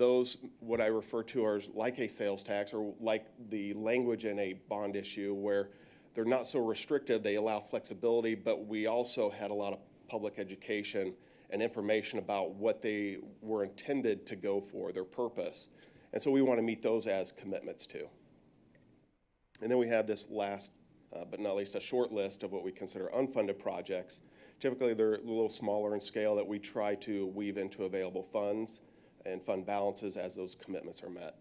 those, what I refer to are like a sales tax or like the language in a bond issue where they're not so restrictive, they allow flexibility, but we also had a lot of public education and information about what they were intended to go for, their purpose. And so we want to meet those as commitments too. And then we have this last, but not least, a short list of what we consider unfunded projects. Typically, they're a little smaller in scale that we try to weave into available funds and fund balances as those commitments are met.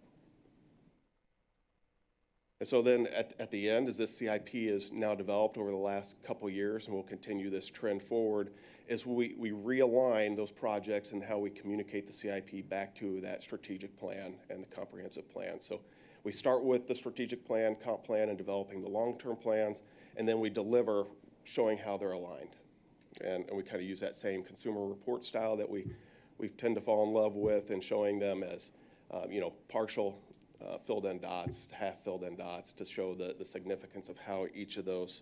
And so then at the end, as this CIP is now developed over the last couple years, and we'll continue this trend forward, is we realign those projects and how we communicate the CIP back to that strategic plan and the comprehensive plan. So we start with the strategic plan, comp plan, and developing the long-term plans, and then we deliver showing how they're aligned. And we kind of use that same consumer report style that we tend to fall in love with, and showing them as, partial filled in dots, half filled in dots to show the significance of how each of those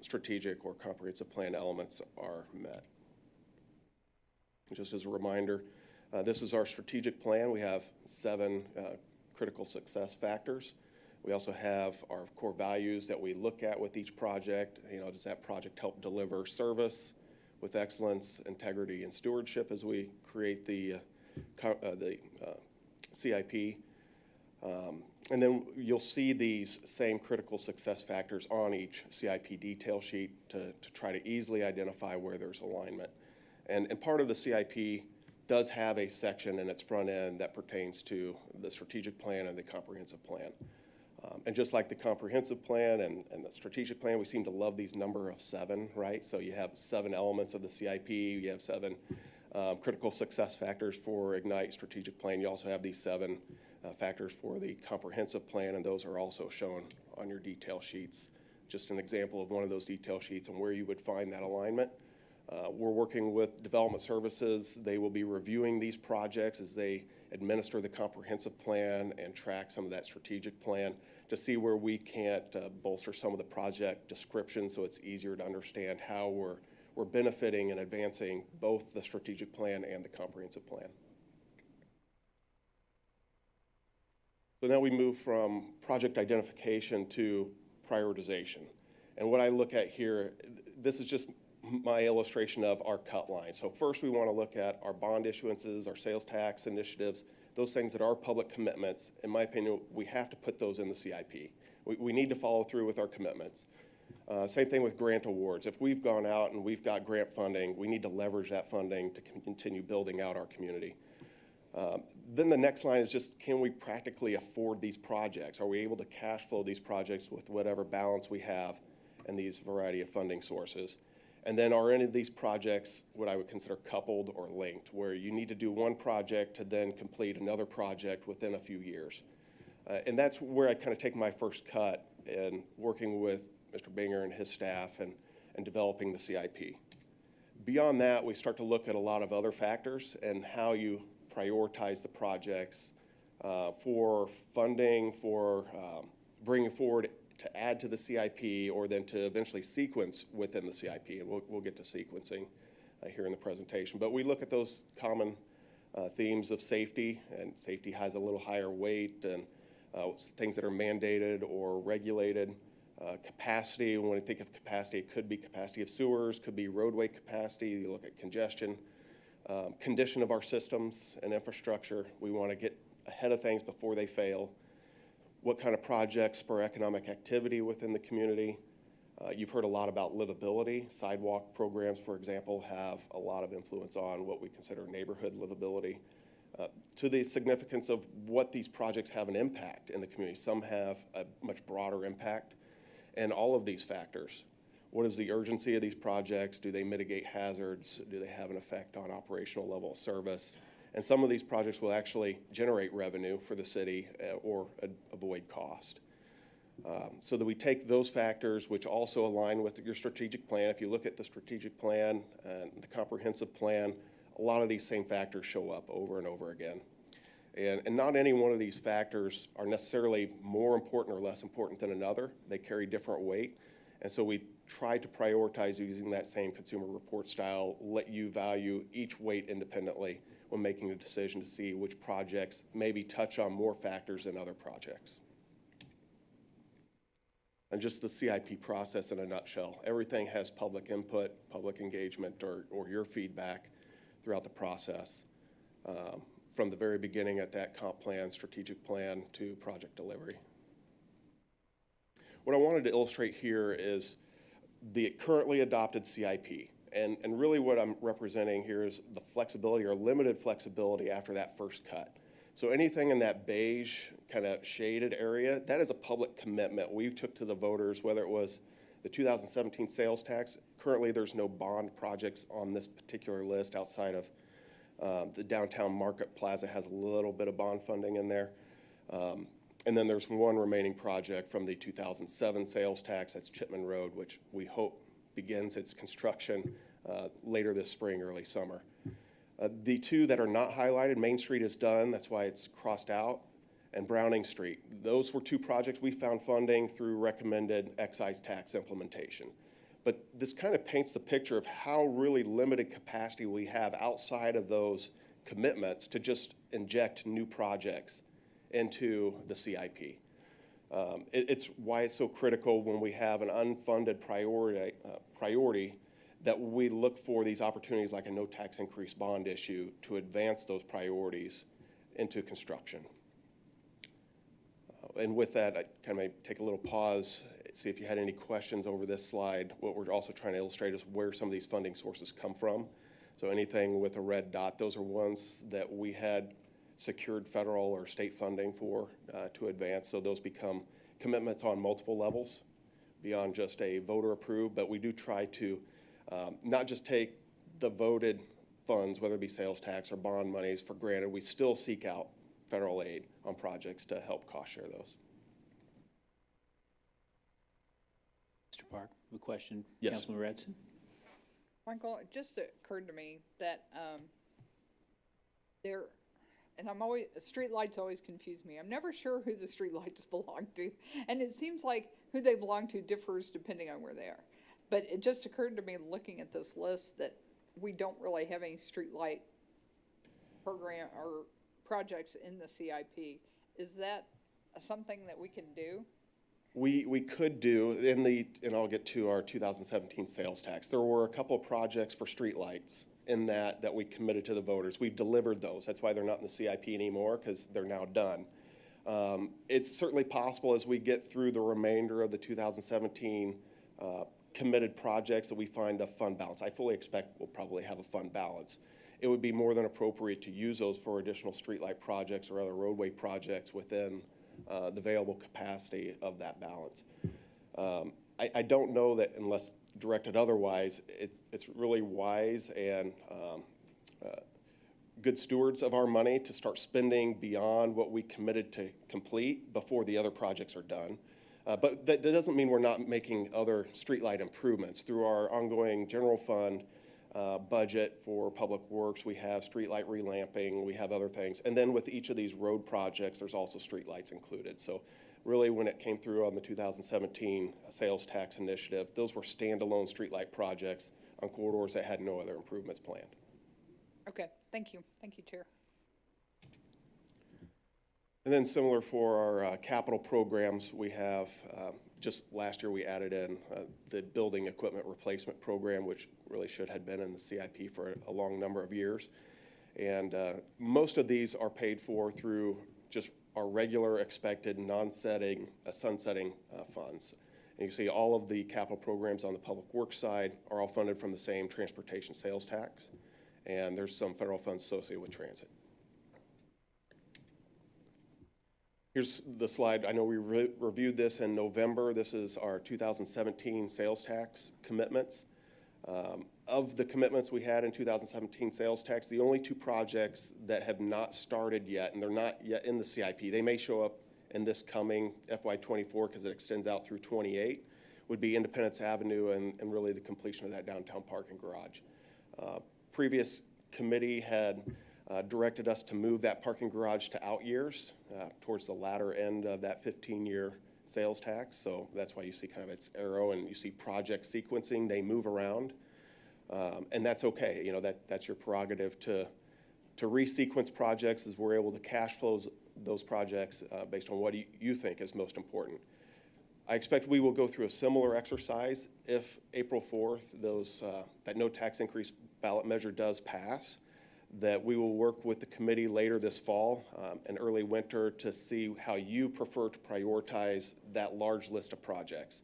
strategic or comprehensive plan elements are met. Just as a reminder, this is our strategic plan. We have 7 critical success factors. We also have our core values that we look at with each project. Does that project help deliver service with excellence, integrity, and stewardship as we create the CIP? And then you'll see these same critical success factors on each CIP detail sheet to try to easily identify where there's alignment. And part of the CIP does have a section in its front end that pertains to the strategic plan and the comprehensive plan. And just like the comprehensive plan and the strategic plan, we seem to love these number of 7, right? So you have 7 elements of the CIP, you have 7 critical success factors for Ignite strategic plan. You also have these 7 factors for the comprehensive plan, and those are also shown on your detail sheets. Just an example of one of those detail sheets and where you would find that alignment. We're working with development services. They will be reviewing these projects as they administer the comprehensive plan and track some of that strategic plan to see where we can't bolster some of the project description so it's easier to understand how we're benefiting and advancing both the strategic plan and the comprehensive plan. So now we move from project identification to prioritization. And what I look at here, this is just my illustration of our cut line. So first we want to look at our bond issuances, our sales tax initiatives, those things that are public commitments. In my opinion, we have to put those in the CIP. We need to follow through with our commitments. Same thing with grant awards. If we've gone out and we've got grant funding, we need to leverage that funding to continue building out our community. Then the next line is just, can we practically afford these projects? Are we able to cash flow these projects with whatever balance we have and these variety of funding sources? And then are any of these projects what I would consider coupled or linked, where you need to do one project to then complete another project within a few years? And that's where I kind of take my first cut in working with Mr. Binger and his staff and developing the CIP. Beyond that, we start to look at a lot of other factors and how you prioritize the projects for funding, for bringing forward to add to the CIP, or then to eventually sequence within the CIP, and we'll get to sequencing here in the presentation. But we look at those common themes of safety, and safety has a little higher weight, and things that are mandated or regulated. Capacity, when we think of capacity, it could be capacity of sewers, could be roadway capacity. You look at congestion. Condition of our systems and infrastructure. We want to get ahead of things before they fail. What kind of projects spur economic activity within the community? You've heard a lot about livability. Sidewalk programs, for example, have a lot of influence on what we consider neighborhood livability. To the significance of what these projects have an impact in the community. Some have a much broader impact. And all of these factors. What is the urgency of these projects? Do they mitigate hazards? Do they have an effect on operational level of service? And some of these projects will actually generate revenue for the city or avoid cost. So that we take those factors, which also align with your strategic plan. If you look at the strategic plan and the comprehensive plan, a lot of these same factors show up over and over again. And not any one of these factors are necessarily more important or less important than another. They carry different weight. And so we try to prioritize using that same consumer report style, let you value each weight independently when making a decision to see which projects maybe touch on more factors than other projects. And just the CIP process in a nutshell. Everything has public input, public engagement, or your feedback throughout the process, from the very beginning at that comp plan, strategic plan, to project delivery. What I wanted to illustrate here is the currently adopted CIP. And really what I'm representing here is the flexibility or limited flexibility after that first cut. So anything in that beige kind of shaded area, that is a public commitment we took to the voters, whether it was the 2017 sales tax. Currently, there's no bond projects on this particular list outside of the downtown market plaza has a little bit of bond funding in there. And then there's one remaining project from the 2007 sales tax, that's Chipman Road, which we hope begins its construction later this spring, early summer. The two that are not highlighted, Main Street is done, that's why it's crossed out, and Browning Street. Those were two projects we found funding through recommended excise tax implementation. But this kind of paints the picture of how really limited capacity we have outside of those commitments to just inject new projects into the CIP. It's why it's so critical when we have an unfunded priority that we look for these opportunities like a no tax increase bond issue to advance those priorities into construction. And with that, I kind of may take a little pause, see if you had any questions over this slide. What we're also trying to illustrate is where some of these funding sources come from. So anything with a red dot, those are ones that we had secured federal or state funding for to advance. So those become commitments on multiple levels beyond just a voter approved, but we do try to not just take the voted funds, whether it be sales tax or bond monies, for granted. We still seek out federal aid on projects to help cost share those. Mr. Park, a question? Yes. Councilman Redson? Michael, it just occurred to me that street lights always confuse me. I'm never sure who the street lights belong to. And it seems like who they belong to differs depending on where they are. But it just occurred to me looking at this list that we don't really have any street light program or projects in the CIP. Is that something that we can do? We could do, and I'll get to our 2017 sales tax. There were a couple of projects for streetlights in that we committed to the voters. We've delivered those. That's why they're not in the CIP anymore, because they're now done. It's certainly possible as we get through the remainder of the 2017 committed projects that we find a fund balance. I fully expect we'll probably have a fund balance. It would be more than appropriate to use those for additional streetlight projects or other roadway projects within the available capacity of that balance. I don't know that unless directed otherwise, it's really wise and good stewards of our money to start spending beyond what we committed to complete before the other projects are done. But that doesn't mean we're not making other streetlight improvements. Through our ongoing general fund budget for public works, we have streetlight relamping, we have other things. And then with each of these road projects, there's also streetlights included. So really when it came through on the 2017 sales tax initiative, those were standalone streetlight projects on corridors that had no other improvements planned. Okay, thank you. Thank you, Chair. And then similar for our capital programs, we have, just last year we added in the building equipment replacement program, which really should have been in the CIP for a long number of years. And most of these are paid for through just our regular expected sunsetting funds. And you see all of the capital programs on the public works side are all funded from the same transportation sales tax. And there's some federal funds associated with transit. Here's the slide. I know we reviewed this in November. This is our 2017 sales tax commitments. Of the commitments we had in 2017 sales tax, the only two projects that have not started yet, and they're not yet in the CIP, they may show up in this coming FY24 because it extends out through 28, would be Independence Avenue and really the completion of that downtown parking garage. Previous committee had directed us to move that parking garage to out years towards the latter end of that 15-year sales tax. So that's why you see kind of its arrow and you see project sequencing. They move around, and that's okay. You know, that's your prerogative to to resequence projects as we're able to cash flows those projects based on what you think is most important. I expect we will go through a similar exercise if April 4th that no tax increase ballot measure does pass, that we will work with the committee later this fall and early winter to see how you prefer to prioritize that large list of projects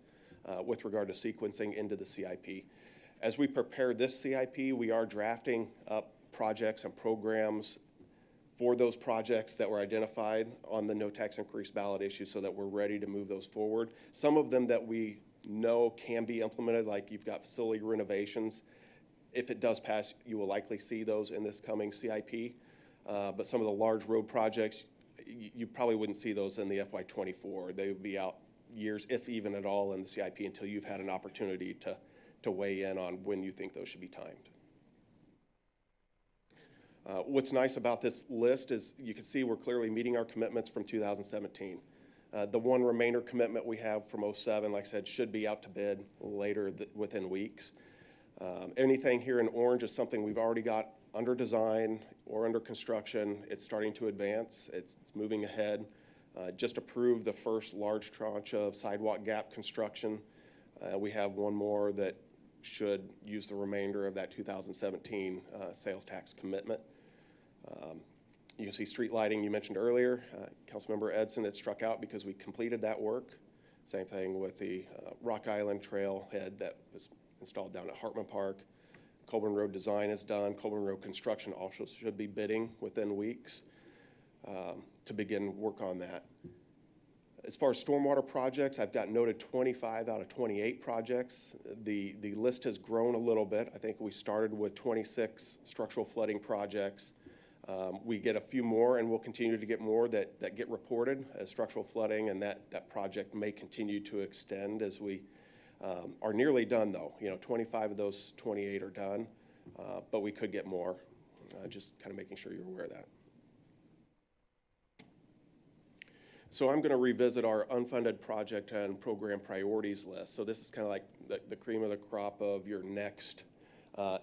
with regard to sequencing into the CIP. As we prepare this CIP, we are drafting up projects and programs for those projects that were identified on the no tax increase ballot issue so that we're ready to move those forward. Some of them that we know can be implemented, like you've got facility renovations. If it does pass, you will likely see those in this coming CIP. But some of the large road projects, you probably wouldn't see those in the FY24. They would be out years, if even at all, in the CIP until you've had an opportunity to weigh in on when you think those should be timed. What's nice about this list is you can see we're clearly meeting our commitments from 2017. The one remainder commitment we have from 07, like I said, should be out to bid later within weeks. Anything here in orange is something we've already got under design or under construction. It's starting to advance. It's moving ahead. Just approved the first large tranche of sidewalk gap construction. We have one more that should use the remainder of that 2017 sales tax commitment. You can see street lighting you mentioned earlier. Councilmember Edson, it struck out because we completed that work. Same thing with the Rock Island trailhead that was installed down at Hartman Park. Colburn Road design is done. Colburn Road construction also should be bidding within weeks to begin work on that. As far as stormwater projects, I've got noted 25 out of 28 projects. The list has grown a little bit. I think we started with 26 structural flooding projects. We get a few more, and we'll continue to get more that get reported as structural flooding, and that project may continue to extend as we are nearly done, though. 25 of those 28 are done, but we could get more. Just kind of making sure you're aware of that. So I'm going to revisit our unfunded project and program priorities list. So this is kind of like the cream of the crop of your next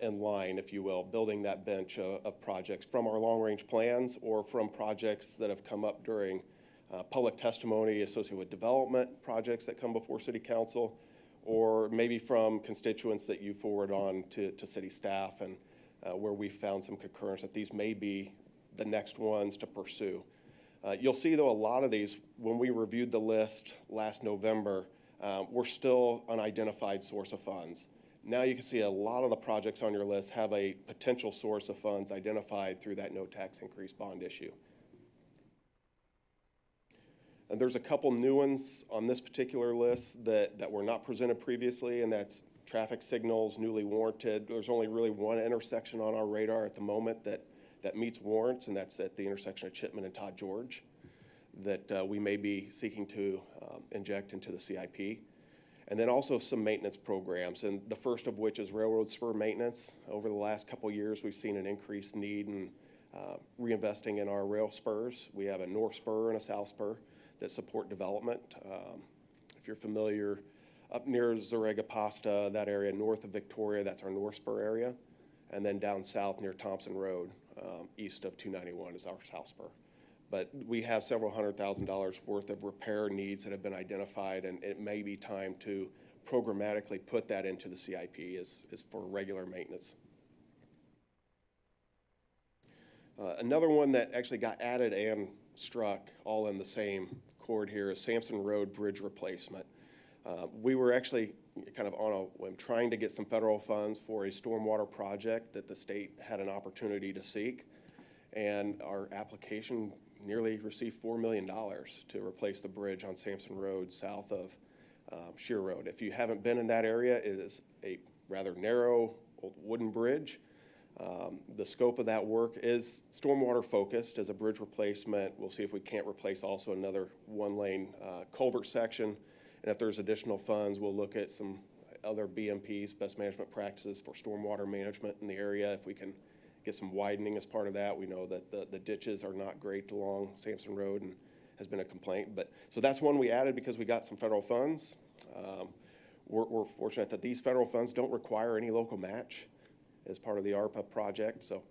in line, if you will, building that bench of projects from our long-range plans or from projects that have come up during public testimony associated with development projects that come before City Council, or maybe from constituents that you forward on to city staff and where we found some concurrence that these may be the next ones to pursue. You'll see, though, a lot of these, when we reviewed the list last November, we're still an unidentified source of funds. Now you can see a lot of the projects on your list have a potential source of funds identified through that no tax increase bond issue. And there's a couple new ones on this particular list that were not presented previously, and that's traffic signals, newly warranted. There's only really one intersection on our radar at the moment that meets warrants, and that's at the intersection of Chipman and Todd George, that we may be seeking to inject into the CIP. And then also some maintenance programs, and the first of which is railroad spur maintenance. Over the last couple of years, we've seen an increased need in reinvesting in our rail spurs. We have a north spur and a south spur that support development. If you're familiar, up near Zarega-Pasta, that area north of Victoria, that's our north spur area. And then down south near Thompson Road, east of 291 is our south spur. But we have several $100,000 worth of repair needs that have been identified, and it may be time to programmatically put that into the CIP as for regular maintenance. Another one that actually got added and struck all in the same chord here is Sampson Road Bridge replacement. We were actually kind of on a whim trying to get some federal funds for a stormwater project that the state had an opportunity to seek, and our application nearly received $4 million to replace the bridge on Sampson Road south of Shear Road. If you haven't been in that area, it is a rather narrow old wooden bridge. The scope of that work is stormwater focused as a bridge replacement. We'll see if we can't replace also another one-lane culvert section. And if there's additional funds, we'll look at some other BMPs, best management practices for stormwater management in the area. If we can get some widening as part of that. We know that the ditches are not great along Sampson Road and has been a complaint. But so that's one we added because we got some federal funds. We're fortunate that these federal funds don't require any local match as part of the ARPA project. So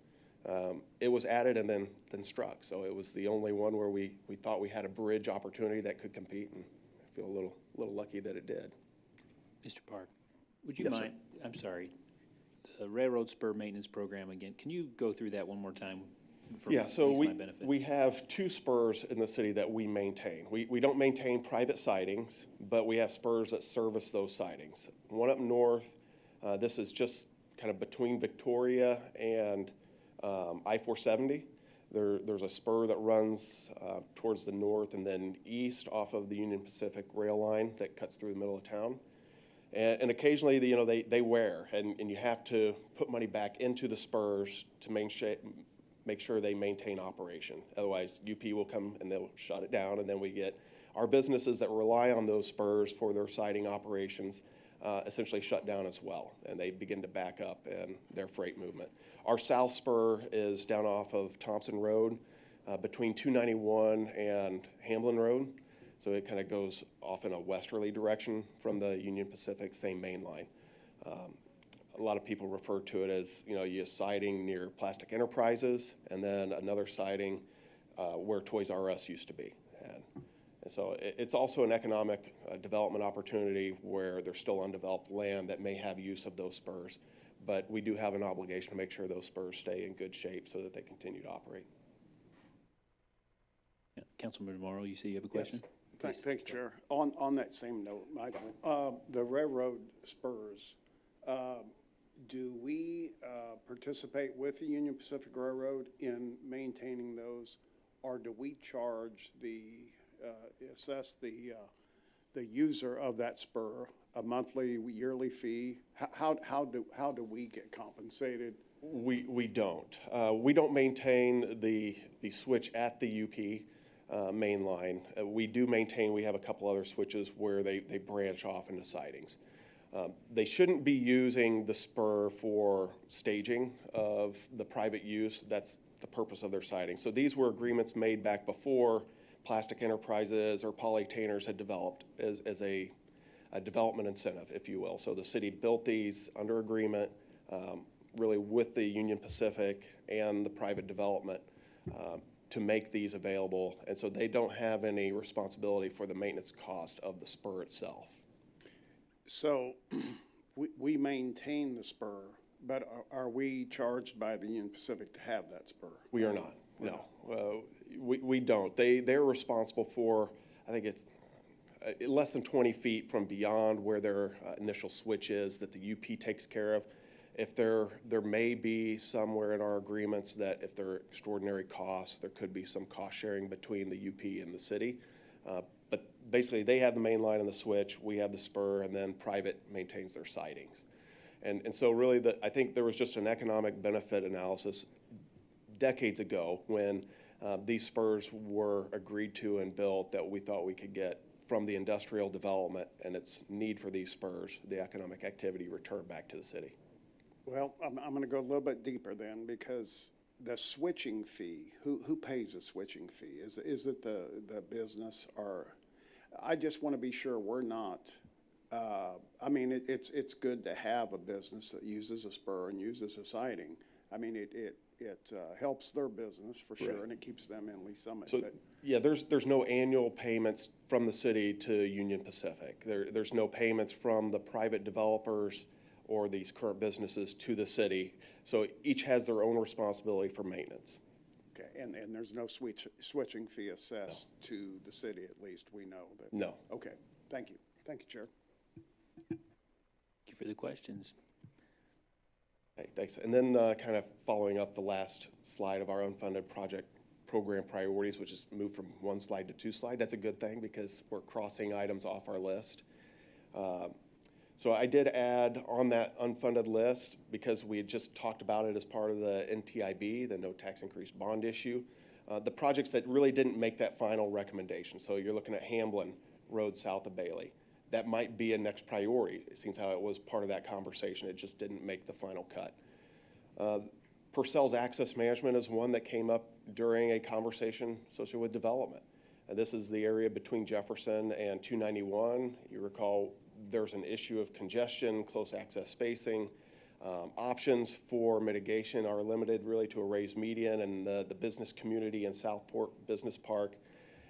It was added and then struck. So it was the only one where we thought we had a bridge opportunity that could compete, and I feel a little lucky that it did. Mr. Park, would you Yes, sir. mind, I'm sorry, the railroad spur maintenance program again, can you go through that one more time? For Yeah, at so least my benefit? we have 2 spurs in the city that we maintain. We don't maintain private sidings, but we have spurs that service those sidings. One up north, this is just kind of between Victoria and I-470. There's a spur that runs towards the north and then east off of the Union Pacific rail line that cuts through the middle of town. And occasionally, they wear, and you have to put money back into the spurs to make sure they maintain operation. Otherwise, UP will come and they'll shut it down, and then we get our businesses that rely on those spurs for their siding operations essentially shut down as well, and they begin to back up in their freight movement. Our south spur is down off of Thompson Road between 291 and Hamlin Road. So it kind of goes off in a westerly direction from the Union Pacific, same main line. A lot of people refer to it as, you siding near Plastic Enterprises, and then another siding where Toys R Us used to be. And so it's also an economic development opportunity where there's still undeveloped land that may have use of those spurs. But we do have an obligation to make sure those spurs stay in good shape so that they continue to operate. Yeah, Councilman Morrow, you say you have a question? Thank you, Chair. On that same note, Michael, the railroad spurs, do we participate with the Union Pacific Railroad in maintaining those, or do we charge assess the user of that spur a monthly, yearly fee? How do we get compensated? We don't. We don't maintain the switch at the UP main line. We have a couple other switches where they branch off into sidings. They shouldn't be using the spur for staging of the private use. That's the purpose of their siding. So these were agreements made back before Plastic Enterprises or Polytainers had developed as a development incentive, if you will. So the city built these under agreement, really with the Union Pacific and the private development to make these available. And so they don't have any responsibility for the maintenance cost of the spur itself. So we maintain the spur, but are we charged by the Union Pacific to have that spur? We are not, no. We don't. They're responsible for, I think it's less than 20 feet from beyond where their initial switch is that the UP takes care of. If there may be somewhere in our agreements that if there are extraordinary costs, there could be some cost sharing between the UP and the city. But basically, they have the main line and the switch, we have the spur, and then private maintains their sidings. And so really, I think there was just an economic benefit analysis decades ago when these spurs were agreed to and built that we thought we could get from the industrial development and its need for these spurs, the economic activity returned back to the city. Well, I'm going to go a little bit deeper then, because the switching fee, who pays the switching fee? Is it the business, or I just want to be sure we're not. I mean, it's good to have a business that uses a spur and uses a siding. I mean, it helps their business for sure, Right. And it keeps them in Lee Summit. So, yeah, there's no annual payments from the city to Union Pacific. There's no payments from the private developers or these current businesses to the city. So each has their own responsibility for maintenance. Okay, and there's no switching fee assessed to the city, at least we know that. No. Okay, thank you, Chair. Thank you for the questions. Okay, thanks. And then kind of following up the last slide of our unfunded project program priorities, which is moved from one slide to two slide. That's a good thing because we're crossing items off our list. So I did add on that unfunded list, because we had just talked about it as part of the NTIB, the no tax increase bond issue, the projects that really didn't make that final recommendation. So you're looking at Hamlin Road south of Bailey. That might be a next priority. It seems how it was part of that conversation. It just didn't make the final cut. Purcell's access management is one that came up during a conversation associated with development. This is the area between Jefferson and 291. You recall there's an issue of congestion, close access spacing. Options for mitigation are limited really to a raised median, and the business community in Southport Business Park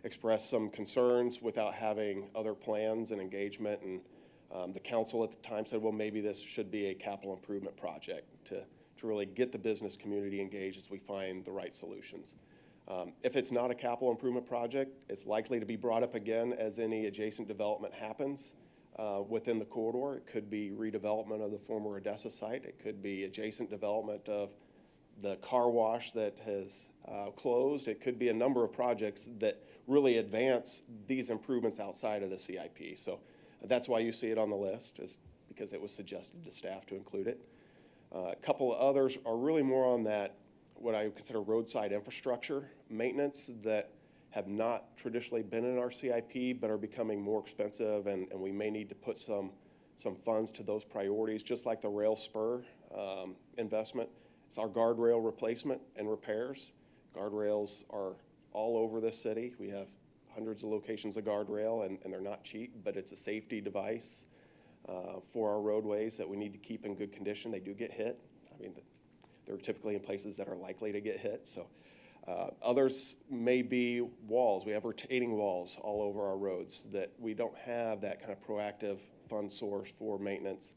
expressed some concerns without having other plans and engagement, and the council at the time said, well, maybe this should be a capital improvement project to really get the business community engaged as we find the right solutions. If it's not a capital improvement project, it's likely to be brought up again as any adjacent development happens within the corridor. It could be redevelopment of the former Odessa site. It could be adjacent development of the car wash that has closed. It could be a number of projects that really advance these improvements outside of the CIP. So that's why you see it on the list, is because it was suggested to staff to include it. A couple of others are really more on that, what I would consider roadside infrastructure maintenance that have not traditionally been in our CIP but are becoming more expensive, and we may need to put some funds to those priorities, just like the rail spur investment. It's our guardrail replacement and repairs. Guardrails are all over this city. We have hundreds of locations of guardrail, and they're not cheap, but it's a safety device for our roadways that we need to keep in good condition. They do get hit. I mean, they're typically in places that are likely to get hit. So others may be walls. We have retaining walls all over our roads that we don't have that kind of proactive fund source for maintenance.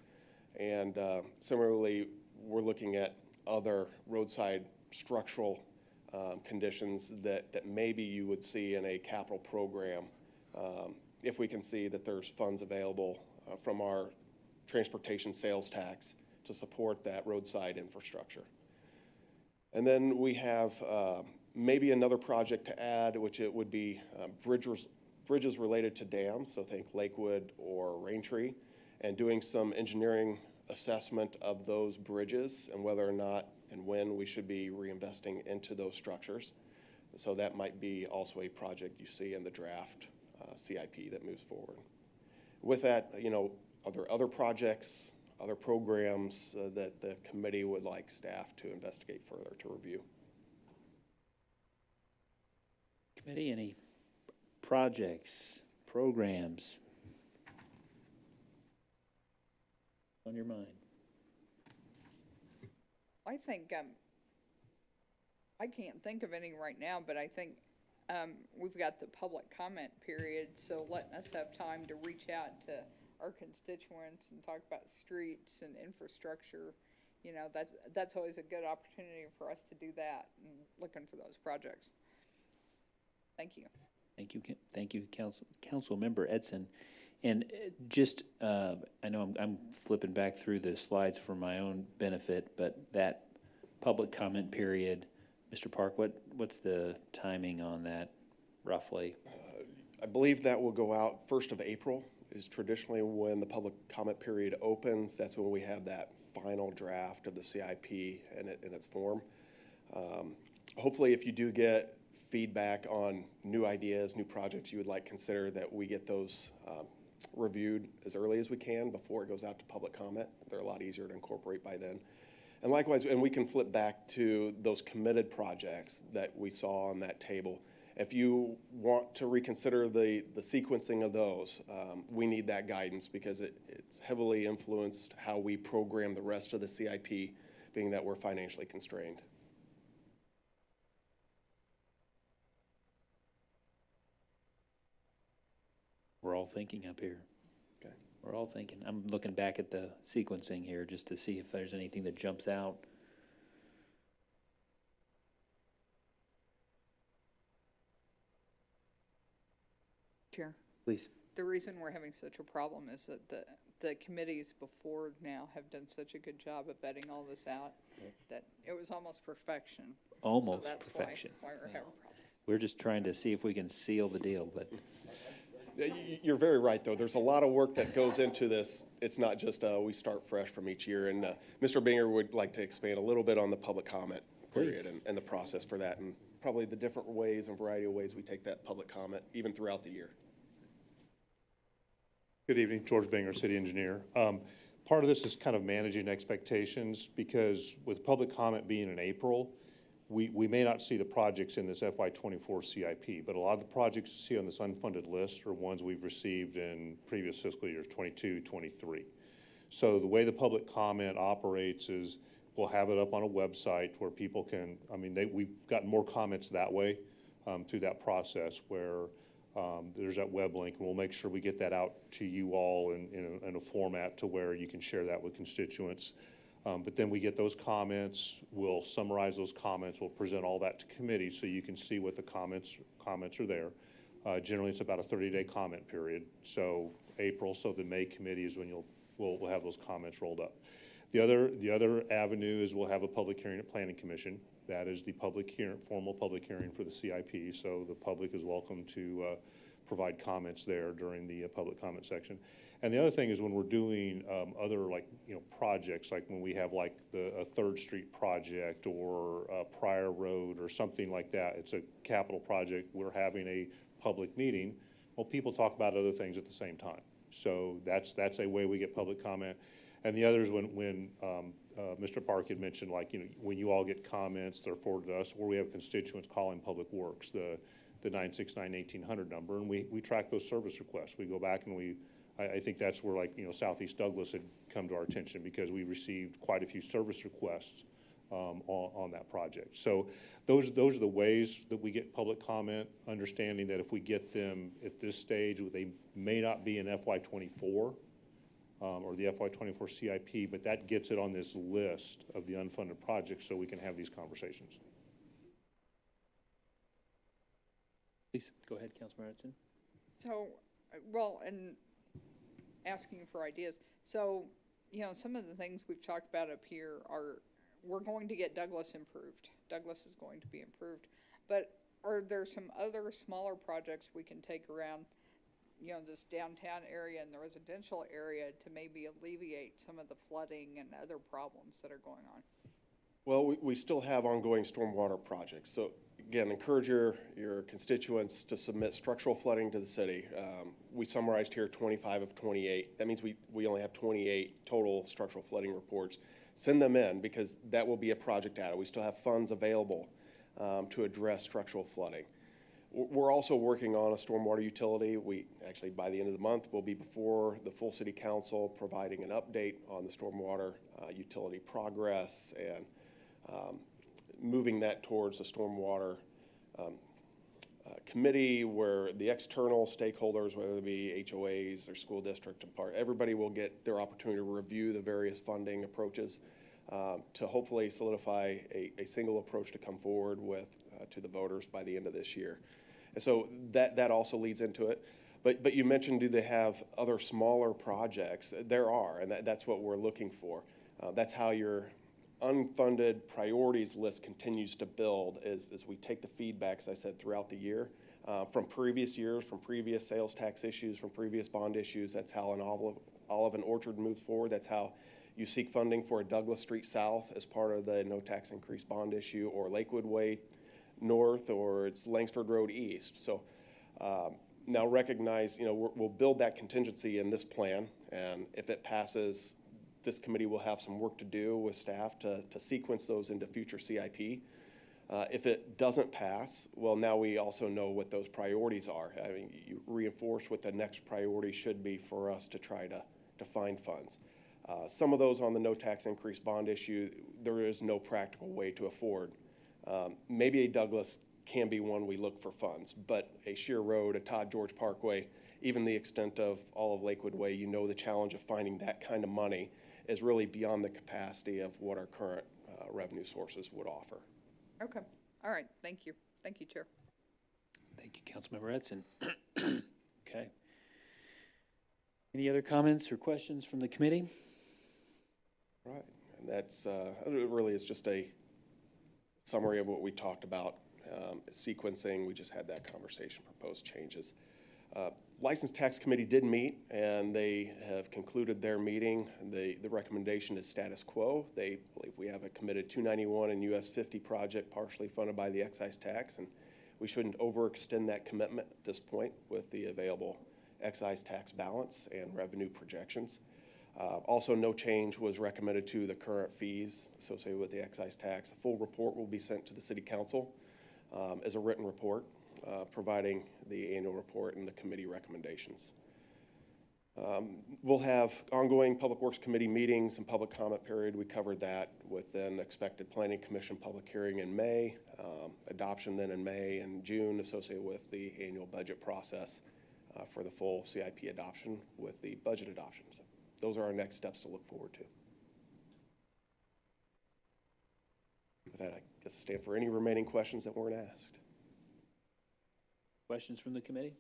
And similarly, we're looking at other roadside structural conditions that maybe you would see in a capital program if we can see that there's funds available from our transportation sales tax to support that roadside infrastructure. And then we have maybe another project to add, which it would be bridges related to dams, so think Lakewood or Raintree, and doing some engineering assessment of those bridges and whether or not and when we should be reinvesting into those structures. So that might be also a project you see in the draft CIP that moves forward. With that, are there other projects, other programs that the committee would like staff to investigate further, to review? Committee, any projects, programs on your mind? I think, I can't think of any right now, but I think we've got the public comment period, so letting us have time to reach out to our constituents and talk about streets and infrastructure, that's always a good opportunity for us to do that and looking for those projects. Thank you. Thank you, Council Member Edson. And just, I know I'm flipping back through the slides for my own benefit, but that public comment period, Mr. Park, what's the timing on that roughly? I believe that will go out 1st of April is traditionally when the public comment period opens. That's when we have that final draft of the CIP in its form. Hopefully, if you do get feedback on new ideas, new projects you would like consider, that we get those reviewed as early as we can before it goes out to public comment. They're a lot easier to incorporate by then. And likewise, and we can flip back to those committed projects that we saw on that table. If you want to reconsider the sequencing of those, we need that guidance because it's heavily influenced how we program the rest of the CIP, being that we're financially constrained. We're all thinking up here. Okay. We're all thinking. I'm looking back at the sequencing here just to see if there's anything that jumps out. Chair. Please. The reason we're having such a problem is that the committees before now have done such a good job of vetting all this out that it was almost perfection. Almost so that's perfection. Why we're having problems. We're just trying to see if we can seal the deal, but You're very right, though. There's a lot of work that goes into this. It's not just we start fresh from each year. And Mr. Binger would like to expand a little bit on the public comment period and the process for that, and probably the different ways and variety of ways we take that public comment even throughout the year. Good evening, George Binger, City Engineer. Part of this is kind of managing expectations because with public comment being in April, we may not see the projects in this FY24 CIP, but a lot of the projects you see on this unfunded list are ones we've received in previous fiscal years, 22, 23. So the way the public comment operates is we'll have it up on a website where people can, I mean, we've gotten more comments that way through that process where there's that web link, and we'll make sure we get that out to you all in a format to where you can share that with constituents. But then we get those comments, we'll summarize those comments, we'll present all that to committee so you can see what the comments are there. Generally, it's about a 30-day comment period. So April, so the May committee is when we'll have those comments rolled up. The other avenue is we'll have a public hearing at Planning Commission. That is the formal public hearing for the CIP. So the public is welcome to provide comments there during the public comment section. And the other thing is when we're doing other projects, like when we have like a 3rd Street project or a Pryor Road or something like that, it's a capital project, we're having a public meeting. Well, people talk about other things at the same time. So that's a way we get public comment. And the other is when Mr. Park had mentioned, like, when you all get comments, they're forwarded to us, or we have constituents calling Public Works, the 969-1800 number, and we track those service requests. We go back and I think that's where, like, Southeast Douglas had come to our attention because we received quite a few service requests on that project. So those are the ways that we get public comment, understanding that if we get them at this stage, they may not be in FY24 or the FY24 CIP, but that gets it on this list of the unfunded projects so we can have these conversations. Please, go ahead, Councilmember Edson. So, well, and asking for ideas. So, some of the things we've talked about up here are, we're going to get Douglas improved. Douglas is going to be improved. But are there some other smaller projects we can take around, this downtown area and the residential area to maybe alleviate some of the flooding and other problems that are going on? Well, we still have ongoing stormwater projects. So again, encourage your constituents to submit structural flooding to the city. We summarized here 25 of 28. That means we only have 28 total structural flooding reports. Send them in because that will be a project added. We still have funds available to address structural flooding. We're also working on a stormwater utility. We actually, by the end of the month, will be before the full city council providing an update on the stormwater utility progress and moving that towards a stormwater committee where the external stakeholders, whether it be HOAs or school district and part, everybody will get their opportunity to review the various funding approaches to hopefully solidify a single approach to come forward with to the voters by the end of this year. And so that also leads into it. But you mentioned, do they have other smaller projects? There are, and that's what we're looking for. That's how your unfunded priorities list continues to build as we take the feedback, as I said, throughout the year from previous years, from previous sales tax issues, from previous bond issues. That's how an Olive and Orchard moves forward. That's how you seek funding for a Douglas Street South as part of the no tax increase bond issue, or Lakewood Way North, or it's Langsford Road East. So now recognize, we'll build that contingency in this plan, and if it passes, this committee will have some work to do with staff to sequence those into future CIP. If it doesn't pass, well, now we also know what those priorities are. I mean, you reinforce what the next priority should be for us to try to find funds. Some of those on the no tax increase bond issue, there is no practical way to afford. Maybe a Douglas can be one we look for funds, but a Shear Road, a Todd George Parkway, even the extent of all of Lakewood Way, the challenge of finding that kind of money is really beyond the capacity of what our current revenue sources would offer. Okay. All right. Thank you. Thank you, Chair. Thank you, Councilmember Edson. Okay. Any other comments or questions from the committee? Right, and that's it really is just a summary of what we talked about, sequencing. We just had that conversation, proposed changes. License Tax Committee did meet, and they have concluded their meeting. The recommendation is status quo. They believe we have a committed 291 and US 50 project partially funded by the excise tax, and we shouldn't overextend that commitment at this point with the available excise tax balance and revenue projections. Also, no change was recommended to the current fees associated with the excise tax. A full report will be sent to the City Council as a written report, providing the annual report and the committee recommendations. We'll have ongoing Public Works Committee meetings and public comment period. We covered that with then expected Planning Commission public hearing in May, adoption then in May and June associated with the annual budget process for the full CIP adoption with the budget adoption. So those are our next steps to look forward to. With that, I guess I stand for any remaining questions that weren't asked. Questions from the committee?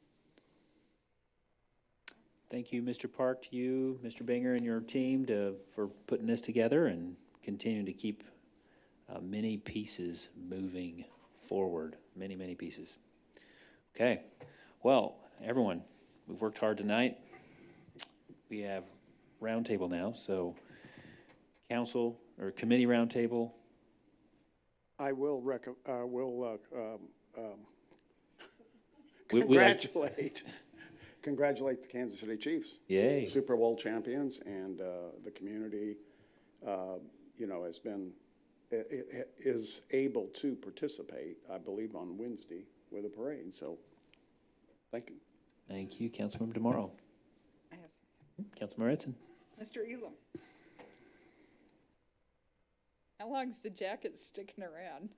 Thank you, Mr. Park, to you, Mr. Binger, and your team for putting this together and continuing to keep many pieces moving forward. Many, many pieces. Okay. Well, everyone, we've worked hard tonight. We have roundtable now, so council or committee roundtable. I will We like- congratulate the Kansas City Chiefs. Yay. Super Bowl champions, and the community, has been, is able to participate, I believe, on Wednesday with a parade. So, thank you. Thank you, Councilmember DeMorrow. I have Councilmember Edson. Mr. Elam. How long's the jacket sticking around?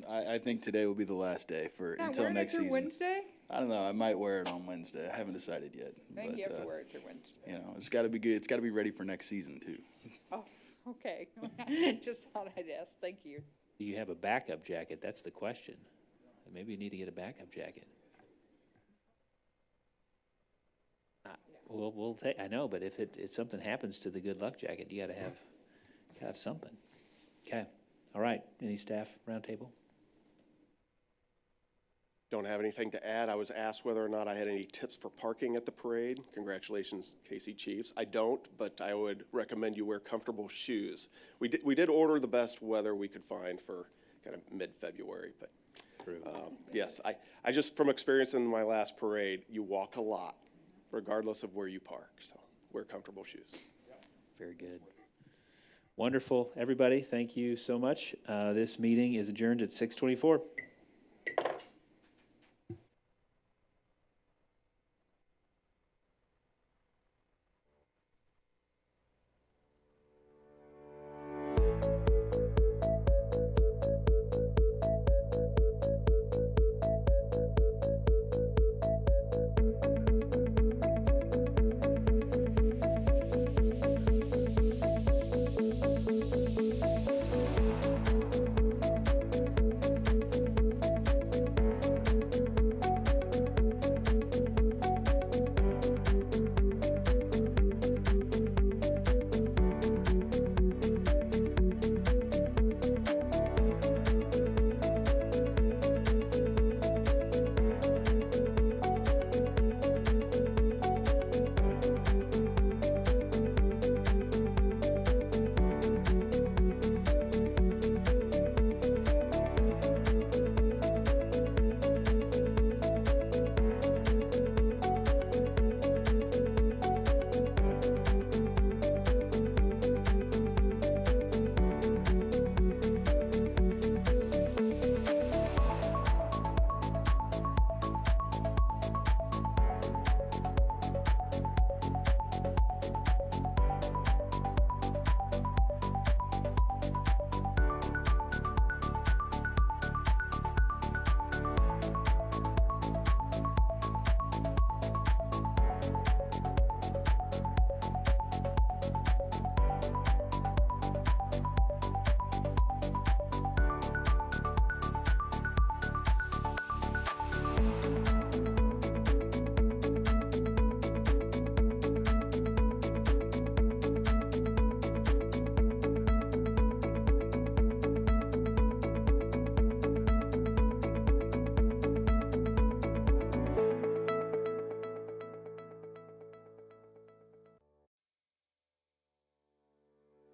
I think today will be the last day for Not until wearing next it through season. Wednesday? I don't know. I might wear it on Wednesday. I haven't decided yet. I think but, you have to wear it through Wednesday. It's got to be good. It's got to be ready for next season too. Oh, okay. Just thought I'd ask. Thank you. Do you have a backup jacket? That's the question. Maybe you need to get a backup jacket. We'll take, I know, but if something happens to the good luck jacket, you gotta have something. Okay, all right, any staff roundtable? Don't have anything to add. I was asked whether or not I had any tips for parking at the parade. Congratulations, KC Chiefs. I don't, but I would recommend you wear comfortable shoes. We did order the best weather we could find for kind of mid-February, but yes, I just, from experience in my last parade, you walk a lot, regardless of where you park, so wear comfortable shoes. Very good. Wonderful, everybody, thank you so much. This meeting is adjourned at 6:24.